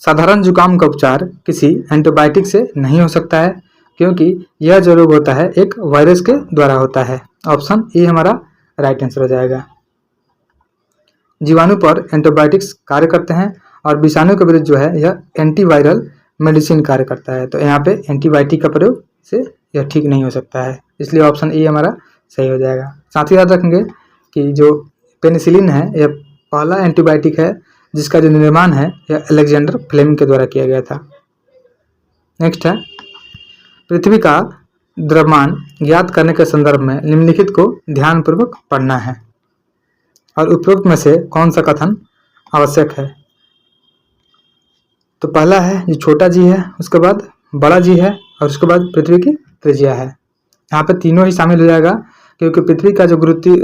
साधारण जुकाम का उपचार किसी एंटीबायोटिक से नहीं हो सकता है, क्योंकि यह जो रोग होता है एक वायरस के द्वारा होता है। ऑप्शन ए हमारा राइट आंसर हो जाएगा। जीवाणु पर एंटीबायोटिक्स कार्य करते हैं, और विषाणु के विरुद्ध जो है यह एंटीवायरल मेडिसिन कार्य करता है। तो यहाँ पे एंटीबायोटिक का प्रयोग से यह ठीक नहीं हो सकता है, इसलिए ऑप्शन ए हमारा सही हो जाएगा। साथ ही याद रखेंगे कि जो पेनिसिलिन है यह पहला एंटीबायोटिक है जिसका जो निर्माण है यह अलेक्जेंडर फ्लेमिंग के द्वारा किया गया था। नेक्स्ट है पृथ्वी का द्रव्यमान ज्ञात करने के संदर्भ में निम्नलिखित को ध्यानपूर्वक पढ़ना है, और उपरोक्त में से कौन सा कथन आवश्यक है? तो पहला है जो छोटा जी है, उसके बाद बड़ा जी है, और उसके बाद पृथ्वी की त्रिज्या है। यहाँ पे तीनों ही शामिल हो जाएगा, क्योंकि पृथ्वी का जो गुरुत्व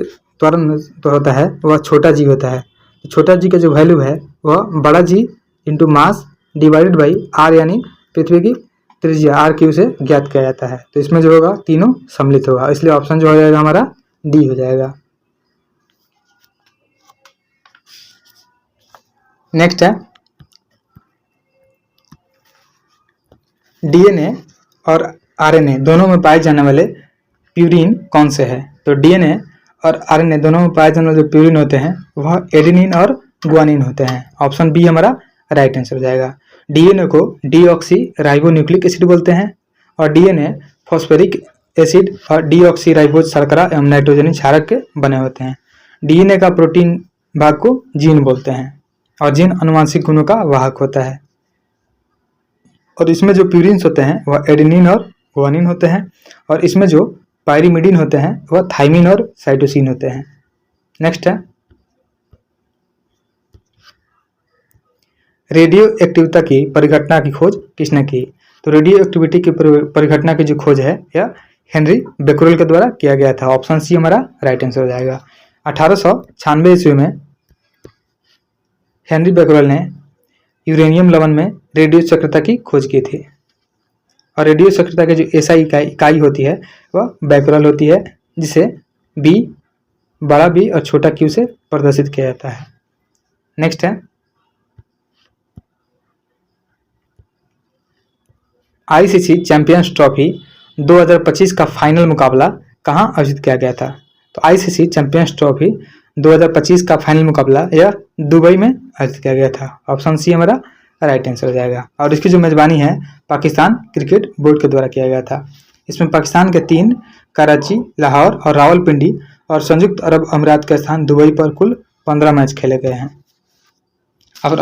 त्वरण तो होता है वह छोटा जी होता है। छोटा जी का जो वैल्यू है वह बड़ा G into mass divided by R, यानी पृथ्वी की त्रिज्या आर क्यू से ज्ञात किया जाता है। तो इसमें जो होगा तीनों सम्मिलित होगा, इसलिए ऑप्शन जो हो जाएगा हमारा डी हो जाएगा। नेक्स्ट है डीएनए और आरएनए दोनों में पाए जाने वाले प्यूरिन कौन से है? तो डीएनए और आरएनए दोनों में पाए जाने वाले जो प्यूरिन होते हैं वह एडेनिन और गुआनिन होते हैं। ऑप्शन बी हमारा राइट आंसर हो जाएगा। डीएनए को डीऑक्सी राइबोन्यूक्लिक एसिड बोलते हैं, और डीएनए फॉस्फेरिक एसिड और डीऑक्सी राइबोज शर्करा एवं नाइट्रोजनी क्षारक के बने होते हैं। डीएनए का प्रोटीन भाग को जीन बोलते हैं, और जीन आनुवांशिक गुणों का वाहक होता है। और इसमें जो प्यूरिन्स होते हैं वह एडेनिन और गुआनिन होते हैं, और इसमें जो पायरिमिडिन होते हैं वह थाइमिन और साइटोसिन होते हैं। नेक्स्ट है रेडियो एक्टिविटी की परिघटना की खोज किसने की? तो रेडियो एक्टिविटी की परिघटना की जो खोज है यह हेनरी बेक्रेल के द्वारा किया गया था। ऑप्शन सी हमारा राइट आंसर हो जाएगा। 1896 ईस्वी में हेनरी बेक्रेल ने यूरेनियम लवण में रेडियो सक्रियता की खोज की थी, और रेडियो सक्रियता की जो एसआई इकाई होती है वह बेक्रेल होती है, जिसे बी, बड़ा बी और छोटा क्यू से प्रदर्शित किया जाता है। नेक्स्ट है आईसीसी चैंपियंस ट्रॉफी 2025 का फाइनल मुकाबला कहाँ आयोजित किया गया था? तो आईसीसी चैंपियंस ट्रॉफी 2025 का फाइनल मुकाबला यह दुबई में आयोजित किया गया था। ऑप्शन सी हमारा राइट आंसर हो जाएगा। और इसकी जो मेजबानी है पाकिस्तान क्रिकेट बोर्ड के द्वारा किया गया था। इसमें पाकिस्तान के 3, कराची, लाहौर और रावलपिंडी और संयुक्त अरब अमीरात के स्थान दुबई पर कुल 15 मैच खेले गए हैं। और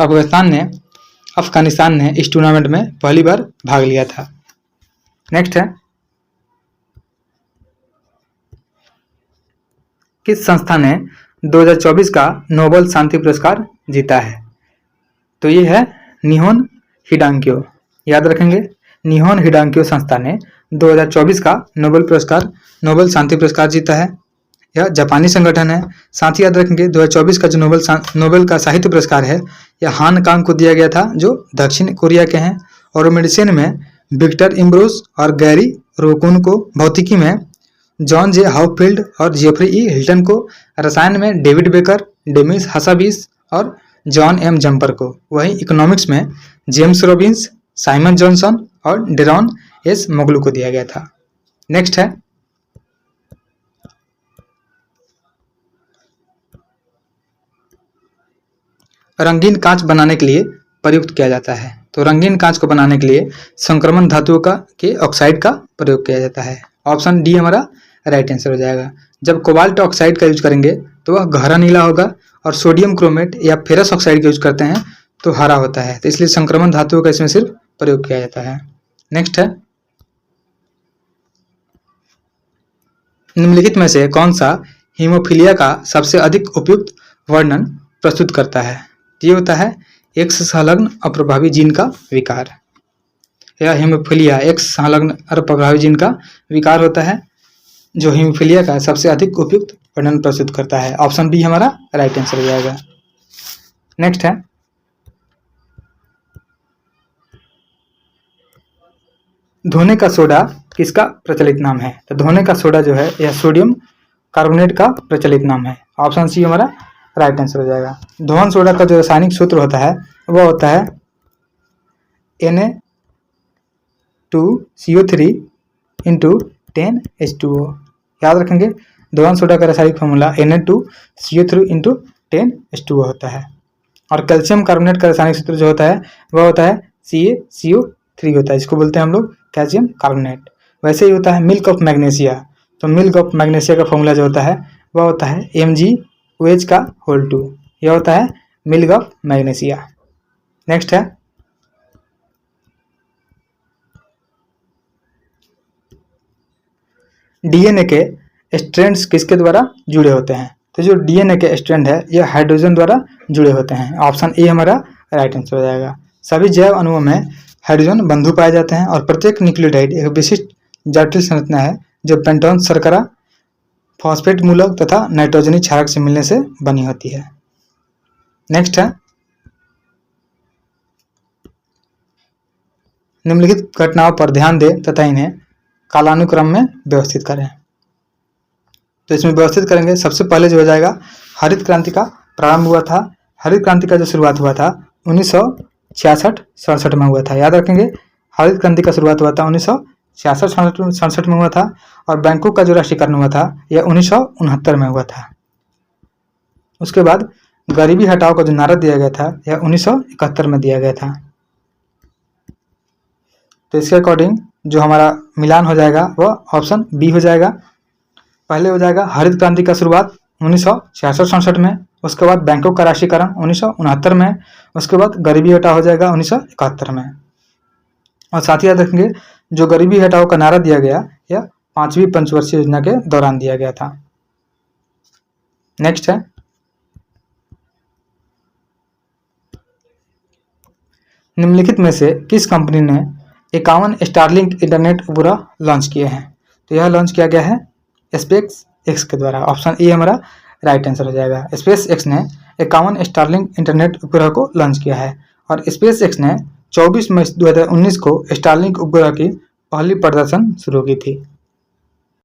अफगानिस्तान ने इस टूर्नामेंट में पहली बार भाग लिया था। नेक्स्ट है, किस संस्था ने 2024 का नोबेल शांति पुरस्कार जीता है? तो ये है निहोन हिडांक्यो। याद रखेंगे, निहोन हिडांक्यो संस्था ने 2024 का नोबेल शांति पुरस्कार जीता है। यह जापानी संगठन है। साथ ही याद रखेंगे 2024 का जो नोबेल का साहित्य पुरस्कार है यह हान कांग को दिया गया था जो दक्षिण कोरिया के हैं। और मेडिसिन में विक्टर इम्ब्रोस और गैरी रोकुन को, भौतिकी में जॉन जे हाउफील्ड और जेफरी ई हिल्टन को, रसायन में डेविड बेकर, डेमिस हसाबिस और जॉन एम जम्पर को, वहीं इकोनॉमिक्स में जेम्स रॉबिन्स, साइमन जॉनसन और डेरॉन एस मोगलू को दिया गया था। नेक्स्ट है, रंगीन कांच बनाने के लिए प्रयुक्त किया जाता है। तो रंगीन कांच को बनाने के लिए संक्रमण धातुओं के ऑक्साइड का प्रयोग किया जाता है। ऑप्शन डी हमारा राइट आंसर हो जाएगा। जब कोबाल्ट ऑक्साइड का यूज करेंगे तो वह गहरा नीला होगा और सोडियम क्रोमेट या फेरस ऑक्साइड का यूज करते हैं तो हरा होता है। तो इसलिए संक्रमण धातुओं का इसमें सिर्फ प्रयोग किया जाता है। नेक्स्ट है, निम्नलिखित में से कौन सा हीमोफीलिया का सबसे अधिक उपयुक्त वर्णन प्रस्तुत करता है? ये होता है एक्स संलग्न अप्रभावी जीन का विकार। यह हीमोफीलिया एक्स संलग्न अप्रभावी जीन का विकार होता है जो हीमोफीलिया का सबसे अधिक उपयुक्त वर्णन प्रस्तुत करता है। ऑप्शन बी हमारा राइट आंसर हो जाएगा। नेक्स्ट है, धोने का सोडा किसका प्रचलित नाम है? तो धोने का सोडा जो है यह सोडियम कार्बोनेट का प्रचलित नाम है। ऑप्शन सी हमारा राइट आंसर हो जाएगा। धोन सोडा का जो रासायनिक सूत्र होता है वह होता है Na2CO3 × 10H2O। याद रखेंगे, धोन सोडा का रासायनिक फॉर्मूला Na2CO3 × 10H2O होता है। और कैल्शियम कार्बोनेट का रासायनिक सूत्र जो होता है वह होता है CaCO3 होता है, जिसको बोलते हैं हम लोग कैल्शियम कार्बोनेट। वैसे ही होता है मिल्क ऑफ मैग्नीशिया। तो मिल्क ऑफ मैग्नीशिया का फॉर्मूला जो होता है वह होता है MgOH का होल 2। यह होता है मिल्क ऑफ मैग्नीशिया। नेक्स्ट है, डीएनए के स्ट्रैंड्स किसके द्वारा जुड़े होते हैं? तो जो डीएनए के स्ट्रैंड है यह हाइड्रोजन द्वारा जुड़े होते हैं। ऑप्शन ए हमारा राइट आंसर हो जाएगा। सभी जैव अणुओं में हाइड्रोजन बंधु पाए जाते हैं और प्रत्येक न्यूक्लियोटाइड एक विशिष्ट जटिल संरचना है जो पेंटोन शर्करा, फॉस्फेट मूलक तथा नाइट्रोजनी क्षारक से मिलने से बनी होती है। नेक्स्ट है, निम्नलिखित घटनाओं पर ध्यान दें तथा इन्हें कालानुक्रम में व्यवस्थित करें। तो इसमें व्यवस्थित करेंगे, सबसे पहले जो हो जाएगा हरित क्रांति का प्रारंभ हुआ था। हरित क्रांति का जो शुरुआत हुआ था 1966-67 में हुआ था। याद रखेंगे, हरित क्रांति का शुरुआत हुआ था 1966-67 में हुआ था। और बैंकों का जो राष्ट्रीयकरण हुआ था यह 1969 में हुआ था। उसके बाद गरीबी हटाओ का जो नारा दिया गया था यह 1971 में दिया गया था। तो इसके अकॉर्डिंग जो हमारा मिलान हो जाएगा वह ऑप्शन बी हो जाएगा। पहले हो जाएगा हरित क्रांति का शुरुआत 1966-67 में, उसके बाद बैंकों का राष्ट्रीयकरण 1969 में, उसके बाद गरीबी हटाओ हो जाएगा 1971 में। और साथ ही याद रखेंगे जो गरीबी हटाओ का नारा दिया गया यह 5वीं पंचवर्षीय योजना के दौरान दिया गया था। नेक्स्ट है, निम्नलिखित में से किस कंपनी ने 51 स्टारलिंक इंटरनेट उपग्रह लॉन्च किए हैं? तो यह लॉन्च किया गया है स्पेस एक्स के द्वारा। ऑप्शन ए हमारा राइट आंसर हो जाएगा। स्पेस एक्स ने 51 स्टारलिंक इंटरनेट उपग्रह को लॉन्च किया है और स्पेस एक्स ने 24 मई 2019 को स्टारलिंक उपग्रह की पहली प्रदर्शन शुरू की थी।